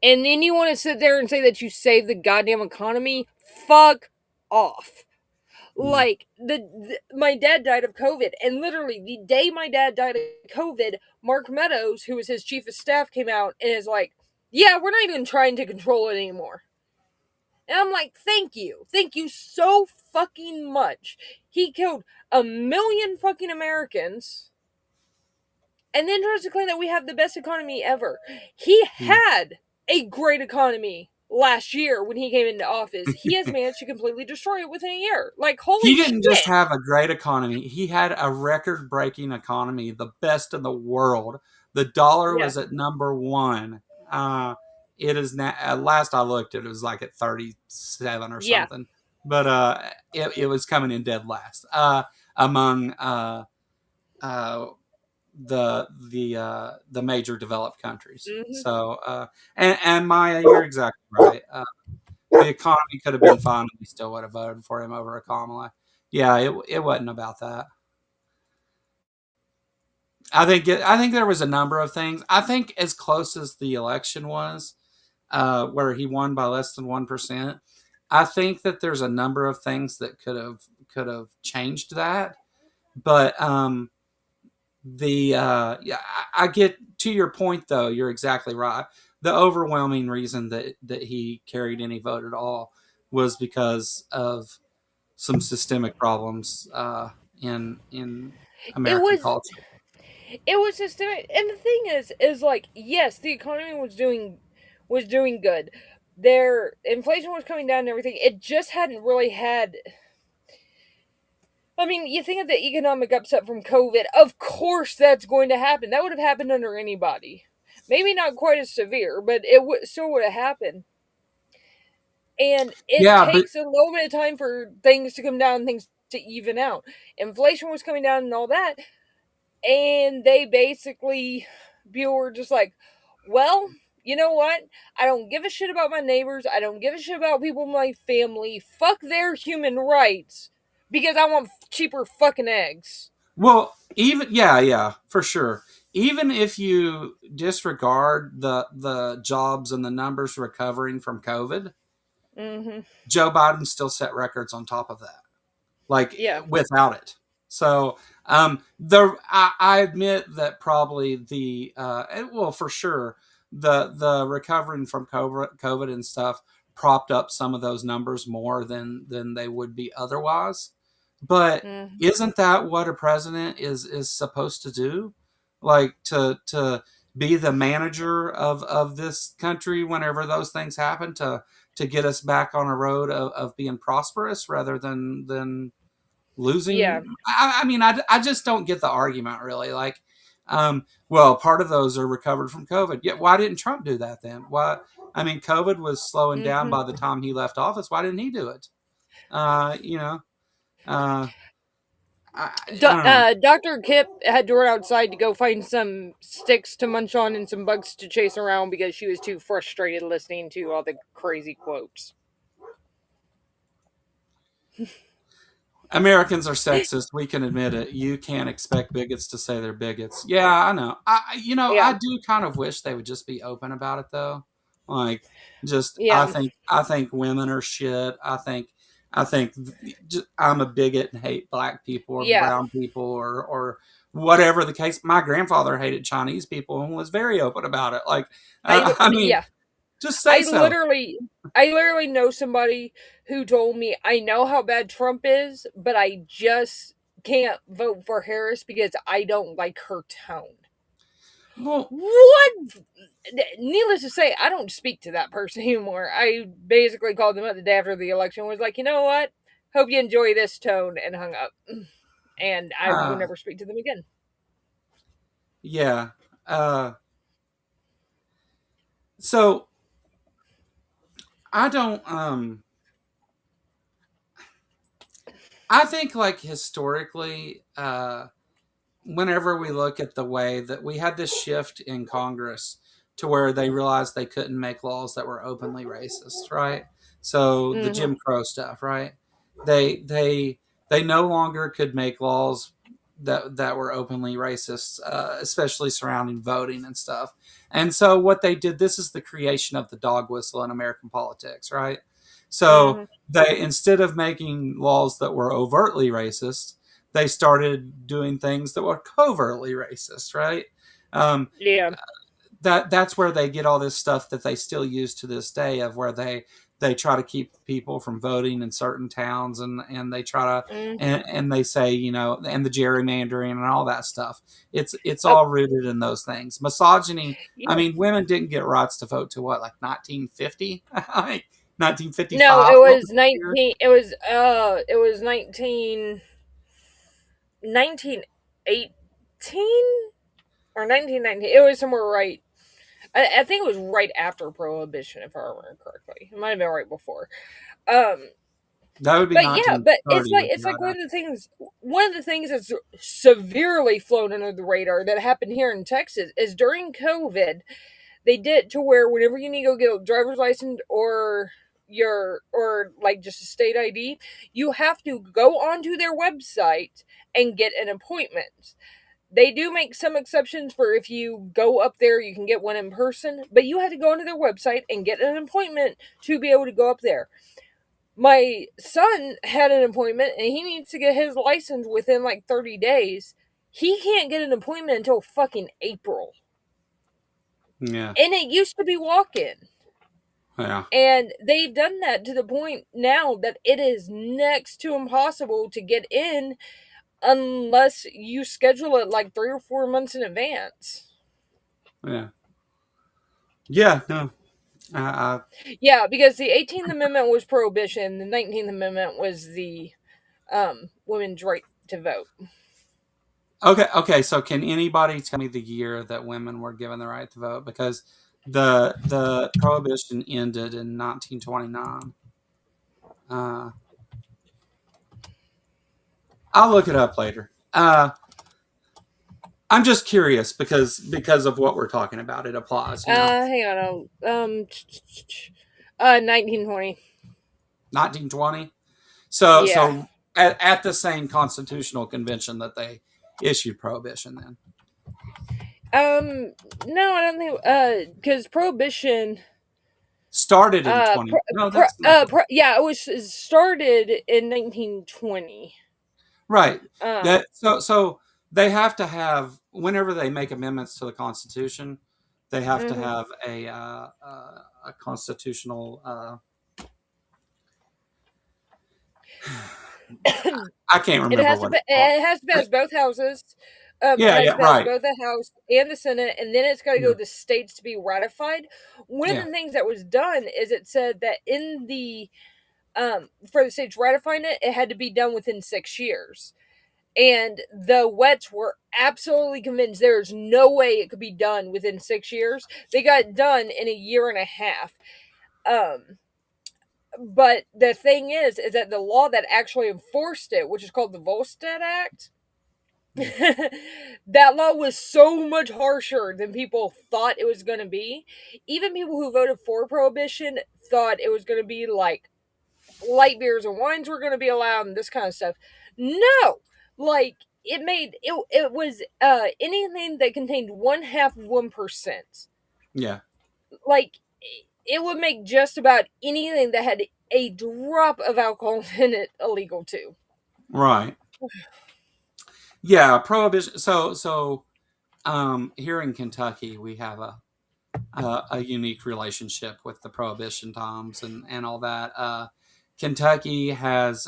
And then you want to sit there and say that you saved the goddamn economy? Fuck off. Like, my dad died of COVID, and literally the day my dad died of COVID, Mark Meadows, who was his chief of staff, came out and is like, yeah, we're not even trying to control it anymore. And I'm like, thank you so fucking much. He killed 1 million fucking Americans, and then tries to claim that we have the best economy ever. He had a great economy last year when he came into office. He has managed to completely destroy it within a year. Like, holy shit. He didn't just have a great economy. He had a record-breaking economy, the best in the world. The dollar was at number one. It is now, at last I looked, it was like at 37 or something. But it was coming in dead last among the major developed countries. So and Maya, you're exactly right. The economy could have been fine, and we still would have voted for him over a Kamala. Yeah, it wasn't about that. I think there was a number of things. I think as close as the election was, where he won by less than 1%, I think that there's a number of things that could have changed that. But I get to your point though. You're exactly right. The overwhelming reason that he carried any vote at all was because of some systemic problems in American culture. It was systemic, and the thing is like, yes, the economy was doing good. Their inflation was coming down and everything. It just hadn't really had. I mean, you think of the economic upset from COVID. Of course, that's going to happen. That would have happened under anybody. Maybe not quite as severe, but it still would have happened. And it takes a little bit of time for things to come down, things to even out. Inflation was coming down and all that, and they basically, people were just like, well, you know what? I don't give a shit about my neighbors. I don't give a shit about people in my family. Fuck their human rights. Because I want cheaper fucking eggs. Well, yeah, for sure. Even if you disregard the jobs and the numbers recovering from COVID, Joe Biden still set records on top of that, without it. So I admit that probably for sure the recovering from COVID and stuff propped up some of those numbers more than they would be otherwise. But isn't that what a president is supposed to do? Like to be the manager of this country whenever those things happen, to get us back on a road of being prosperous rather than losing. Yeah. I mean, I just don't get the argument really. Like, well, part of those are recovered from COVID. Yeah, why didn't Trump do that then? Why? I mean, COVID was slowing down by the time he left office. Why didn't he do it? You know, I don't know. Dr. Kip had to run outside to go find some sticks to munch on and some bugs to chase around because she was too frustrated listening to all the crazy quotes. Americans are sexist. We can admit it. You can't expect bigots to say they're bigots. Yeah, I know. I do kind of wish they would just be open about it though. Like, just Yeah. I think women are shit. I think I'm a bigot and hate black people or brown people or whatever the case. My grandfather hated Chinese people and was very open about it. Like, I mean, just say so. I literally know somebody who told me, I know how bad Trump is, but I just can't vote for Harris because I don't like her tone. Well, what? Needless to say, I don't speak to that person anymore. I basically called them up the day after the election, was like, you know what? Hope you enjoy this tone, and hung up. And I will never speak to them again. Yeah. So I don't I think, like, historically, whenever we look at the way that we had this shift in Congress to where they realized they couldn't make laws that were openly racist, right? So the Jim Crow stuff, right? They no longer could make laws that were openly racist, especially surrounding voting and stuff. And so what they did, this is the creation of the dog whistle in American politics, right? So they, instead of making laws that were overtly racist, they started doing things that were covertly racist, right? That's where they get all this stuff that they still use to this day, of where they try to keep people from voting in certain towns, and they try to and they say, and the gerrymandering and all that stuff. It's all rooted in those things. Misogyny. I mean, women didn't get rights to vote to what, like 1950? Like 1955? No, it was 19. It was 1918 or 1919. It was somewhere right. I think it was right after Prohibition, if I remember correctly. It might have been right before. That would be. But yeah, but it's like one of the things that's severely flown under the radar that happened here in Texas is during COVID, they did to where whenever you need to go get a driver's license or like just a state ID, you have to go onto their website and get an appointment. They do make some exceptions for if you go up there, you can get one in person, but you have to go onto their website and get an appointment to be able to go up there. My son had an appointment and he needs to get his license within like 30 days. He can't get an appointment until fucking April. Yeah. And it used to be walk-in. Yeah. And they've done that to the point now that it is next to impossible to get in unless you schedule it like 3 or 4 months in advance. Yeah. Yeah. No. Yeah, because the 18th Amendment was prohibition. The 19th Amendment was the women's right to vote. Okay. So can anybody tell me the year that women were given the right to vote? Because the prohibition ended in 1929. I'll look it up later. I'm just curious because of what we're talking about. It applies. Hang on. 1920. 1920. So at the same constitutional convention that they issued prohibition, then. No, I don't think. Because prohibition started in 20. Yeah, it was started in 1920. Right. So they have to have, whenever they make amendments to the Constitution, they have to have a constitutional. I can't remember what it's called. It has to pass both houses. It Yeah, has yeah, to pass right. both the House and the Senate, and then it's got to go Yeah. to the states to be ratified. One of Yeah. the things that was done is it said that in the for the states ratifying it, it had to be done within 6 years. And the Wets were absolutely convinced there's no way it could be done within 6 years. They got it done in a year and a half. But the thing is that the law that actually enforced it, which is called the Volstead Act, that law was so much harsher than people thought it was going to be. Even people who voted for prohibition thought it was going to be like light beers and wines were going to be allowed and this kind of stuff. No, like it was anything that contained 1/2 of 1%. Yeah. Like it would make just about anything that had a drop of alcohol in it illegal too. Right. Yeah, prohibition. Here in Kentucky, we have a unique relationship with the prohibition times and all that. Kentucky has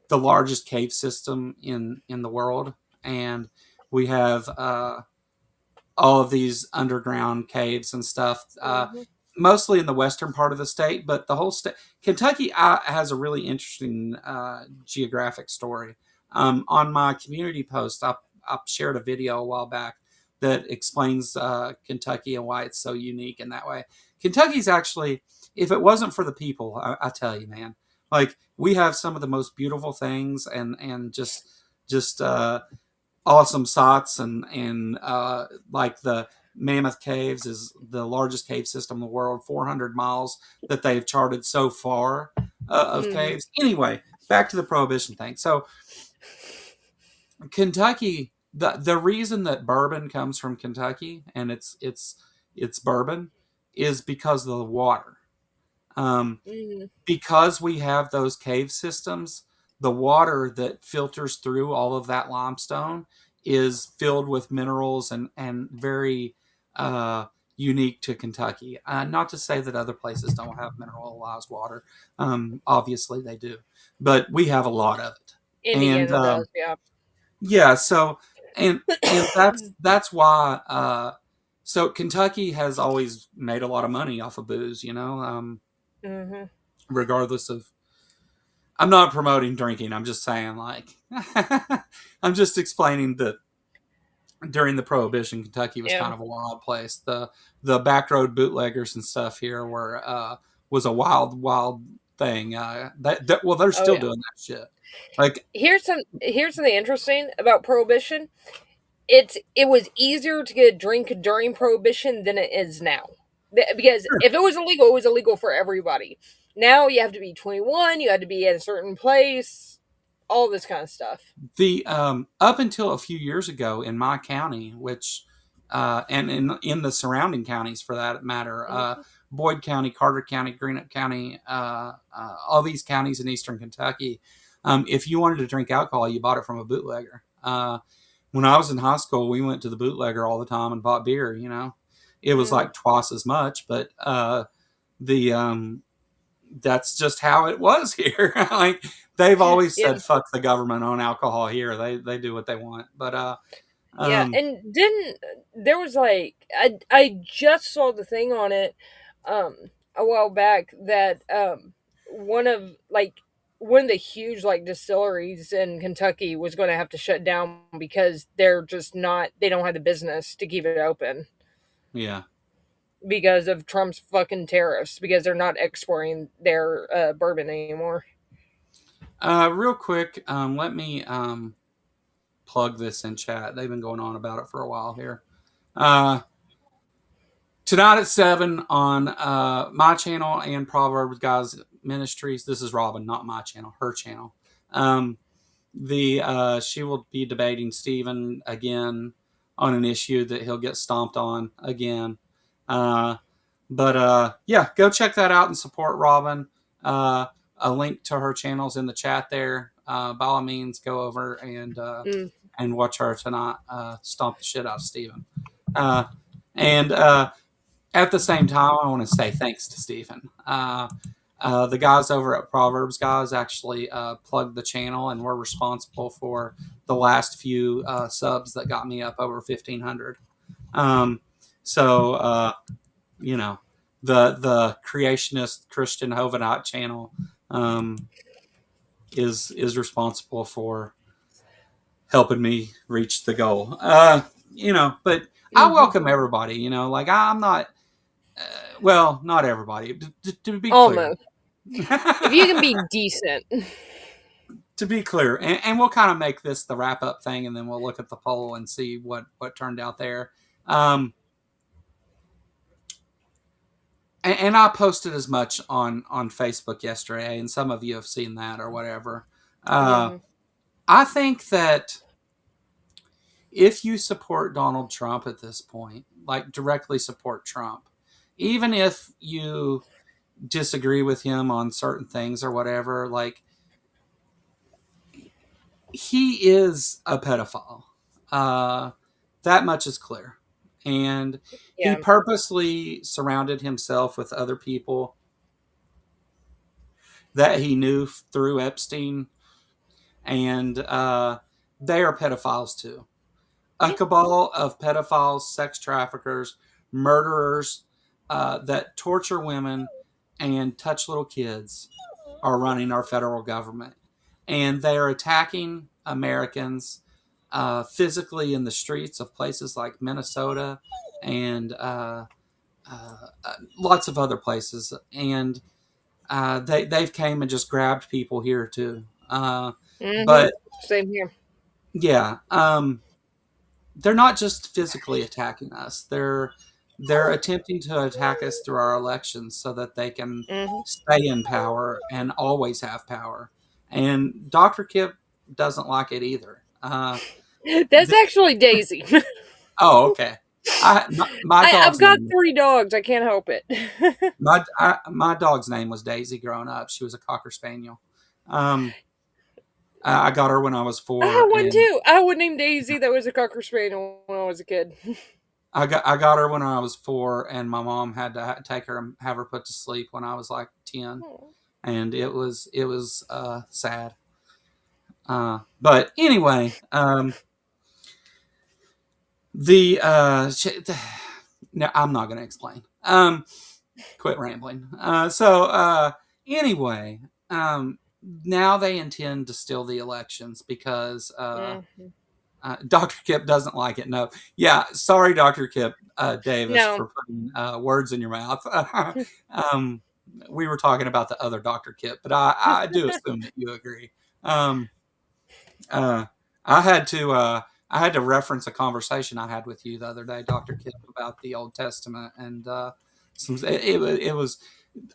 the largest cave system in the world, and we have all of these underground caves and stuff. Mostly in the western part of the state, but the whole state, Kentucky, has a really interesting geographic story. On my community post, I shared a video a while back that explains Kentucky and why it's so unique in that way. Kentucky's actually, if it wasn't for the people, I tell you, man, like we have some of the most beautiful things and just awesome sights and like the Mammoth Caves is the largest cave system in the world, 400 miles that they've charted so far of caves. Anyway, back to the prohibition thing. So Kentucky, the reason that bourbon comes from Kentucky and it's bourbon is because of the water. Because we have those cave systems, the water that filters through all of that limestone is filled with minerals and very unique to Kentucky. Not to say that other places don't have mineralized water. Obviously they do, but we have a lot of it. Indiana does, yeah. Yeah. So and that's why. So Kentucky has always made a lot of money off of booze. Regardless of. I'm not promoting drinking. I'm just saying, like, I'm just explaining that during the Prohibition, Kentucky was kind of a wild place. The back road bootleggers and stuff here was a wild thing. Well, they're still doing that shit. Like, here's something interesting about Prohibition. It was easier to get a drink during Prohibition than it is now. Because if it was illegal for everybody. Now you have to be 21, you had to be at a certain place, all this kind of stuff. The up until a few years ago in my county, which and in the surrounding counties for that matter, Boyd County, Carter County, Greenup County, all these counties in eastern Kentucky, if you wanted to drink alcohol, you bought it from a bootlegger. When I was in high school, we went to the bootlegger all the time and bought beer. It was like twice as much, but that's just how it was here. Like they've always said, "Fuck the government on alcohol here." They do what they want. But and there was like I just saw the thing on it a while back that one of the huge distilleries in Kentucky was going to have to shut down because they don't have the business to keep it open. Yeah. Because of Trump's fucking tariffs, because they're not exporting their bourbon anymore. Real quick, let me plug this in chat. They've been going on about it for a while here. Tonight at 7 on my channel and Proverbs Guys Ministries. This is Robin, not my channel, her channel. She will be debating Stephen again on an issue that he'll get stomped on again. Yeah, go check that out and support Robin. A link to her channel's in the chat there. By all means, go over and watch her tonight stomp the shit out of Stephen. And at the same time, I want to say thanks to Stephen. The guys over at Proverbs Guys actually plugged the channel and were responsible for the last few subs that got me up over 1,500. So you know, the creationist Christian Hovenite channel is responsible for helping me reach the goal. But I welcome everybody. Like I'm not. Well, not everybody. To be clear, Almost. If you can be decent. To be clear, and we'll kind of make this the wrap up thing, and then we'll look at the poll and see what turned out there. And I posted as much on Facebook yesterday, and some of you have seen that or whatever. I think that if you support Donald Trump at this point, like directly support Trump, even if you disagree with him on certain things or whatever, like he is a pedophile. That much is clear. And he purposely surrounded himself with other people that he knew through Epstein, and they are pedophiles too. A cabal of pedophiles, sex traffickers, murderers that torture women and touch little kids are running our federal government. And they are attacking Americans physically in the streets of places like Minnesota and lots of other places. And they've came and just grabbed people here too. But same here. Yeah, they're not just physically attacking us. They're attempting to attack us through our elections so that they can stay in power and always have power. And Dr. Kip doesn't like it either. That's actually Daisy. Oh, okay. I've got 3 dogs. I can't help it. My dog's name was Daisy growing up. She was a Cocker Spaniel. I got her when I was 4. I had one too. I would name Daisy. That was a Cocker Spaniel when I was a kid. I got her when I was 4, and my mom had to take her and have her put to sleep when I was like 10, and it was sad. But anyway, no, I'm not going to explain. Quit rambling. Anyway, now they intend to steal the elections because Dr. Kip doesn't like it. No. Yeah. Sorry, Dr. Kip Davis, for putting words in your mouth. We were talking about the other Dr. Kip, but I do assume that you agree. I had to reference a conversation I had with you the other day, Dr. Kip, about the Old Testament, and it was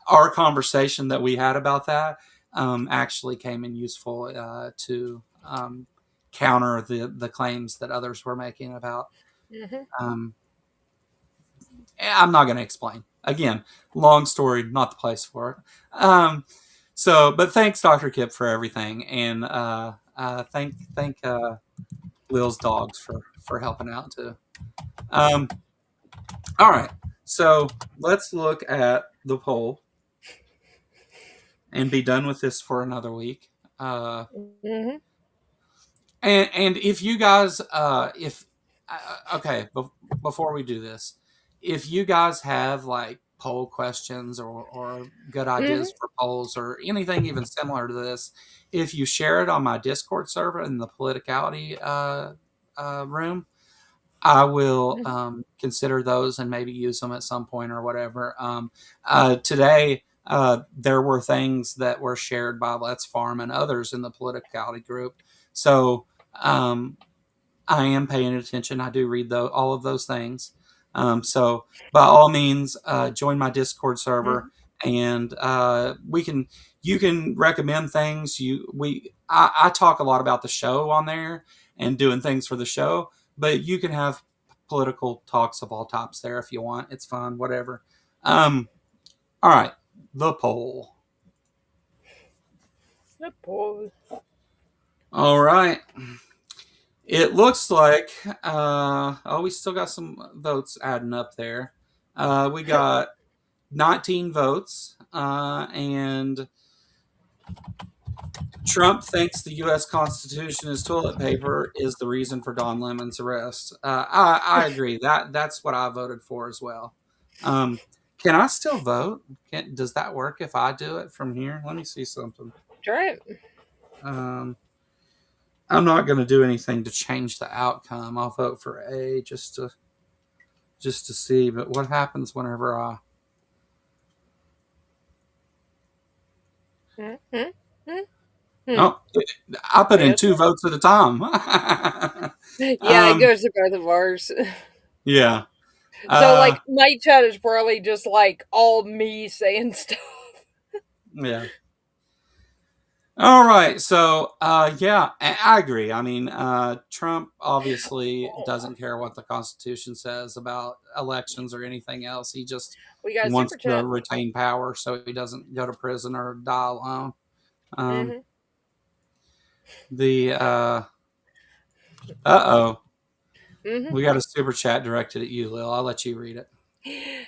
our conversation that we had about that actually came in useful to counter the claims that others were making about. I'm not going to explain. Again, long story, not the place for it. But thanks, Dr. Kip, for everything, and thank Lil's dogs for helping out too. All right, so let's look at the poll and be done with this for another week. And if you guys, before we do this, if you guys have like poll questions or good ideas for polls or anything even similar to this, if you share it on my Discord server in the Politicality room, I will consider those and maybe use them at some point or whatever. Today, there were things that were shared by Let's Farm and others in the Politicality group. So I am paying attention. I do read all of those things. So by all means, join my Discord server, and you can recommend things. I talk a lot about the show on there and doing things for the show, but you can have political talks of all types there if you want. It's fun, whatever. All right, the poll. The poll. All right. It looks like, we still got some votes adding up there. We got 19 votes, and Trump thinks the U.S. Constitution is toilet paper is the reason for Don Lemon's arrest. I agree. That's what I voted for as well. Can I still vote? Does that work if I do it from here? Let me see something. Try it. I'm not going to do anything to change the outcome. I'll vote for A just to see. But what happens whenever I? Oh, I put in 2 votes at a time. Yeah, it goes to both of ours. Yeah. So, like, my chat is probably just, like, all me saying stuff. Yeah. All right. So, yeah, I agree. I mean, Trump obviously doesn't care what the Constitution says about elections or anything else. He just We got a wants super to chat. retain power so he doesn't go to prison or die alone. The we got a super chat directed at you, Lil. I'll let you read it.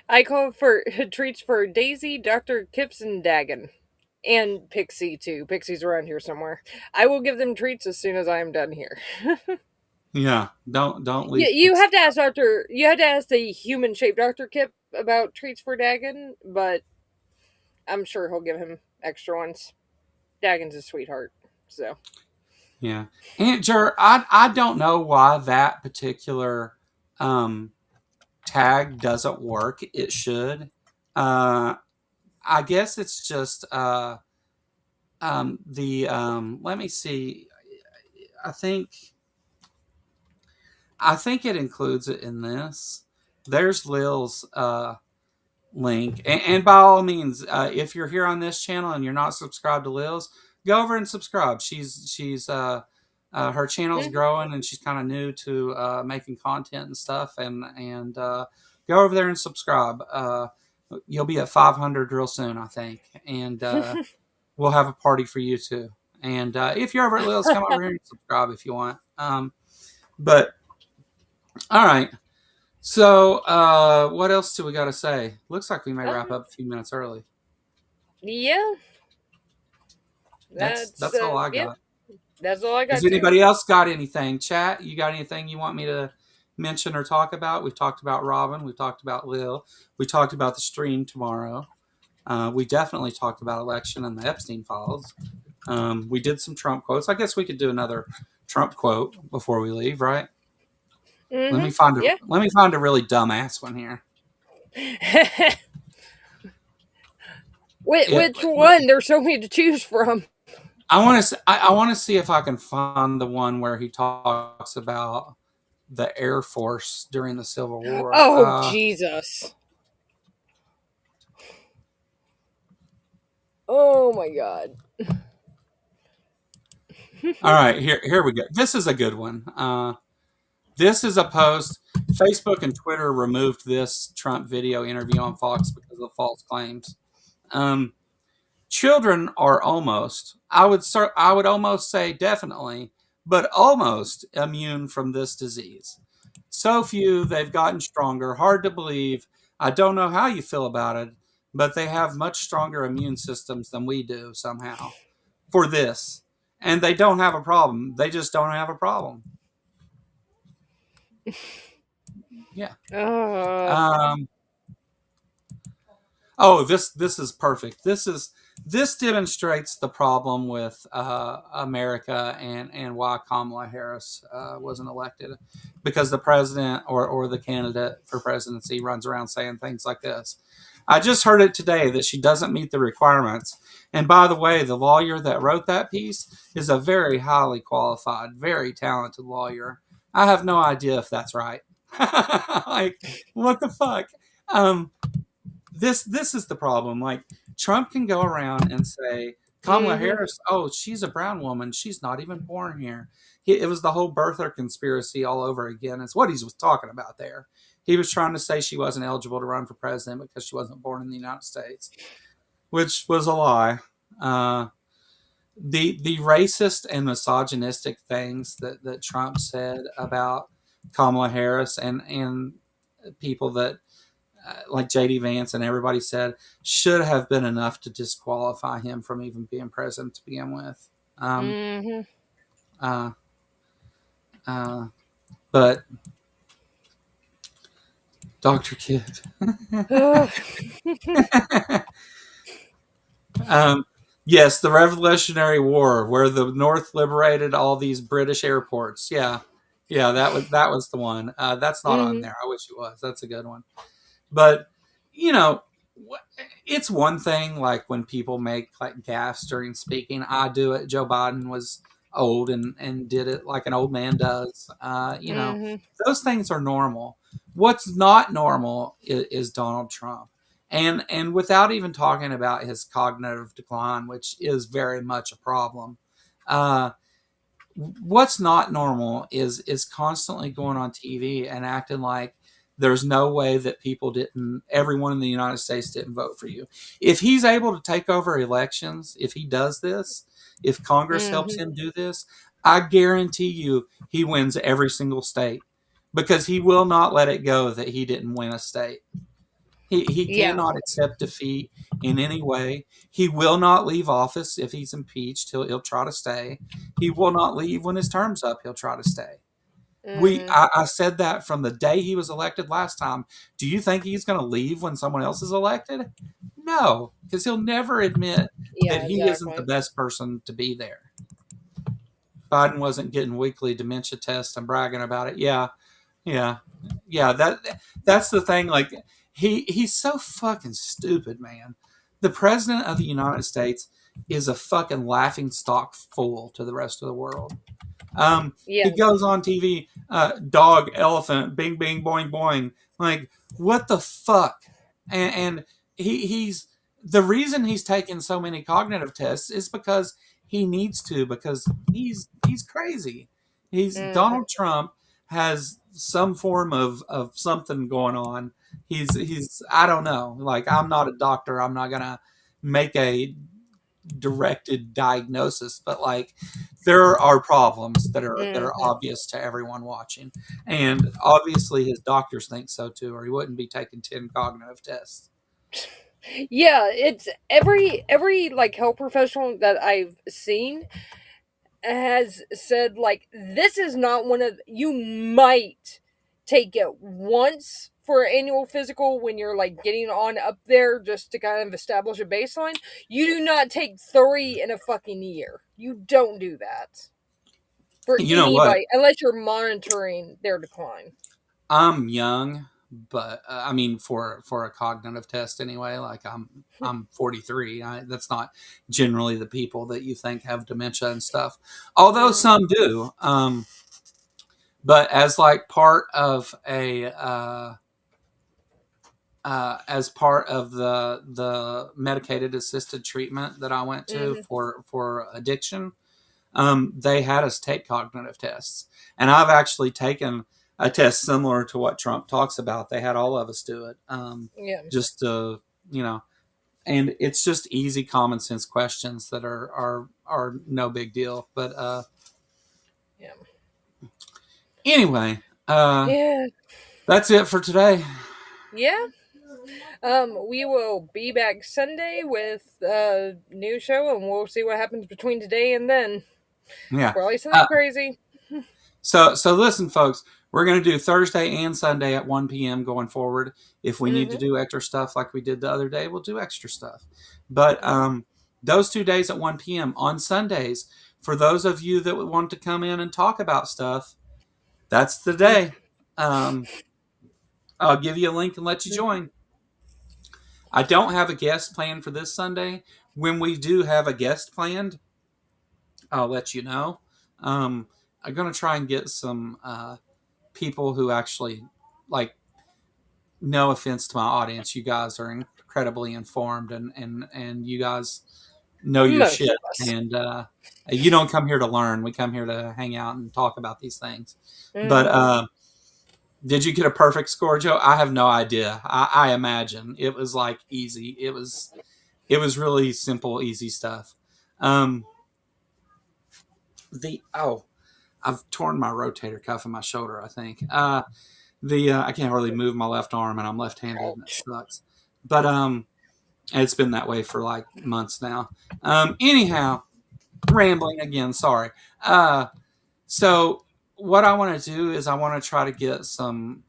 I call for treats for Daisy, Dr. Kipson Dagon, and Pixie too. Pixie's around here somewhere. I will give them treats as soon as I am done here. Yeah, don't leave. You have to ask Doctor. You have to ask the human-shaped Dr. Kip about treats for Dagon, but I'm sure he'll give him extra ones. Dagon's a sweetheart, so. Yeah, Aunt Jer, I don't know why that particular tag doesn't work. It should. I guess it's just let me see. I think it includes it in this. There's Lil's link, and by all means, if you're here on this channel and you're not subscribed to Lil's, go over and subscribe. She's her channel's growing, and she's kind of new to making content and stuff. And go over there and subscribe. You'll be at 500 real soon, I think, and we'll have a party for you too. And if you're over at Lil's, come over here and subscribe if you want. But all right. So what else do we got to say? Looks like we may wrap up a few minutes early. Yeah. That's all I got. Yeah. That's all I got. Has anybody else got anything? Chat, you got anything you want me to mention or talk about? We've talked about Robin. We've talked about Lil. We talked about the stream tomorrow. We definitely talked about election and the Epstein files. We did some Trump quotes. I guess we could do another Trump quote before we leave, right? Let me find a really dumbass one here. Which one? There's so many to choose from. I want to see if I can find the one where he talks about the Air Force during the Civil War. Oh, Jesus. Oh, my God. All right, here we go. This is a good one. This is a post. Facebook and Twitter removed this Trump video interview on Fox because of false claims. Children are almost, I would almost say definitely, but almost immune from this disease. So few, they've gotten stronger. Hard to believe. I don't know how you feel about it, but they have much stronger immune systems than we do somehow for this. And they don't have a problem. They just don't have a problem. Yeah. This is perfect. This demonstrates the problem with America and why Kamala Harris wasn't elected, because the president or the candidate for presidency runs around saying things like this. I just heard it today that she doesn't meet the requirements. And by the way, the lawyer that wrote that piece is a very highly qualified, very talented lawyer. I have no idea if that's right. Like, what the fuck? This is the problem. Like, Trump can go around and say, Kamala Harris, oh, she's a brown woman. She's not even born here. It was the whole birther conspiracy all over again. It's what he was talking about there. He was trying to say she wasn't eligible to run for president because she wasn't born in the United States, which was a lie. the racist and misogynistic things that Trump said about Kamala Harris and people that like JD Vance and everybody said should have been enough to disqualify him from even being president to begin with. Mm-hmm. Uh, uh, but Dr. Kid. Yes, the Revolutionary War, where the North liberated all these British airports. Yeah, yeah, that was the one. That's not on Mm-hmm. there. I wish it was. That's a good one. But you know, it's one thing like when people make like gaffes during speaking. I do it. Joe Biden was old and did it like an old man does. Mm-hmm. Those things are normal. What's not normal is Donald Trump. And without even talking about his cognitive decline, which is very much a problem, uh, what's not normal is constantly going on TV and acting like there's no way that everyone in the United States didn't vote for you. If he's able to take over elections, if he does this, if Congress helps him Mm-hmm. do this, I guarantee you he wins every single state because he will not let it go that he didn't win a state. He Yeah. cannot accept defeat in any way. He will not leave office if he's impeached. He'll try to stay. He will not leave when his term's up. He'll try to stay. Mm-hmm. I said that from the day he was elected last time. Do you think he's going to leave when someone else is elected? No, because he'll never admit that Yeah, he isn't the exactly. best person to be there. Biden wasn't getting weekly dementia tests and bragging about it. Yeah, yeah, yeah. That's the thing. Like he's so fucking stupid, man. The president of the United States is a fucking laughing stock fool to the rest of the world. Yeah. He goes on TV, dog, elephant, bing, bing, boing, boing. Like, what the fuck? And he's the reason he's taking so many cognitive tests is because he needs to, because he's crazy. He's Mm-hmm. Donald Trump has some form of something going on. He's I don't know. Like, I'm not a doctor. I'm not gonna make a directed diagnosis, but like there are problems that are Mm-hmm. obvious to everyone watching, and obviously his doctors think so too, or he wouldn't be taking 10 cognitive tests. Yeah, it's every like health professional that I've seen has said like this is not one of you might take it once for an annual physical when you're like getting on up there just to kind of establish a baseline. You do not take 3 in a fucking year. You don't do that for You know what? anybody unless you're monitoring their decline. I'm young, but I mean for a cognitive test anyway. Like I'm 43. That's not generally the people that you think have dementia and stuff, although some do. But as like part of a as part of the medicated assisted treatment that I went to Mm-hmm. for addiction, they had us take cognitive tests, and I've actually taken a test similar to what Trump talks about. They had all of us do it, Yeah. just to you know, and it's just easy common sense questions that are no big deal. But Yeah. anyway, Yeah. that's it for today. Yeah. We will be back Sunday with a new show, and we'll see what happens between today and then. Yeah. Probably something Uh, crazy. So listen, folks, we're going to do Thursday and Sunday at 1 p.m. going forward. If we need to Mm-hmm. do extra stuff like we did the other day, we'll do extra stuff. But those 2 days at 1 p.m. on Sundays, for those of you that would want to come in and talk about stuff, that's the day. I'll give you a link and let you join. I don't have a guest planned for this Sunday. When we do have a guest planned, I'll let you know. I'm going to try and get some people who actually, like, no offense to my audience, you guys are incredibly informed, and you guys know your Most shit, of us. and you don't come here to learn. We come here to hang out and talk about these things. But Mm-hmm. did you get a perfect score, Joe? I have no idea. I imagine it was like easy. It was really simple, easy stuff. I've torn my rotator cuff in my shoulder, I think. I can't hardly move my left arm, and I'm left-handed, and it sucks. But it's been that way for like months now. Anyhow, rambling again. Sorry. So what I want to do is I want to try to get some,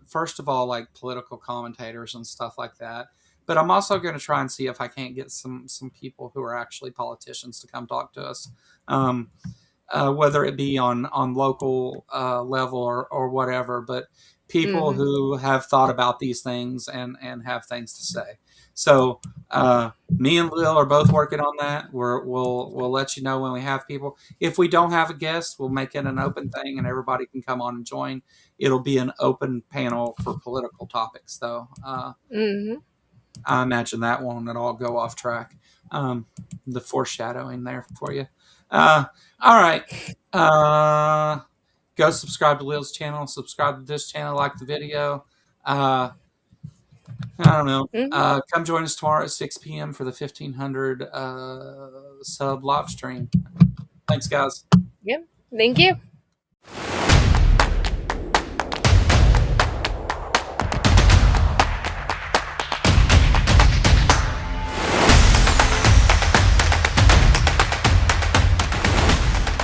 first of all, like political commentators and stuff like that. But I'm also going to try and see if I can't get some people who are actually politicians to come talk to us. Whether it be on local level or whatever, but people who have thought about these things and have things to say. So me and Lil are both working on that. We'll let you know when we have people. If we don't have a guest, we'll make it an open thing and everybody can come on and join. It'll be an open panel for political topics, though. I imagine that won't at all go off track. The foreshadowing there for you. All right. Go subscribe to Lil's channel. Subscribe to this channel. Like the video. I don't know. Come join us tomorrow at 6 p.m. for the 1,500 sub live stream. Thanks, guys. Yep. Thank you.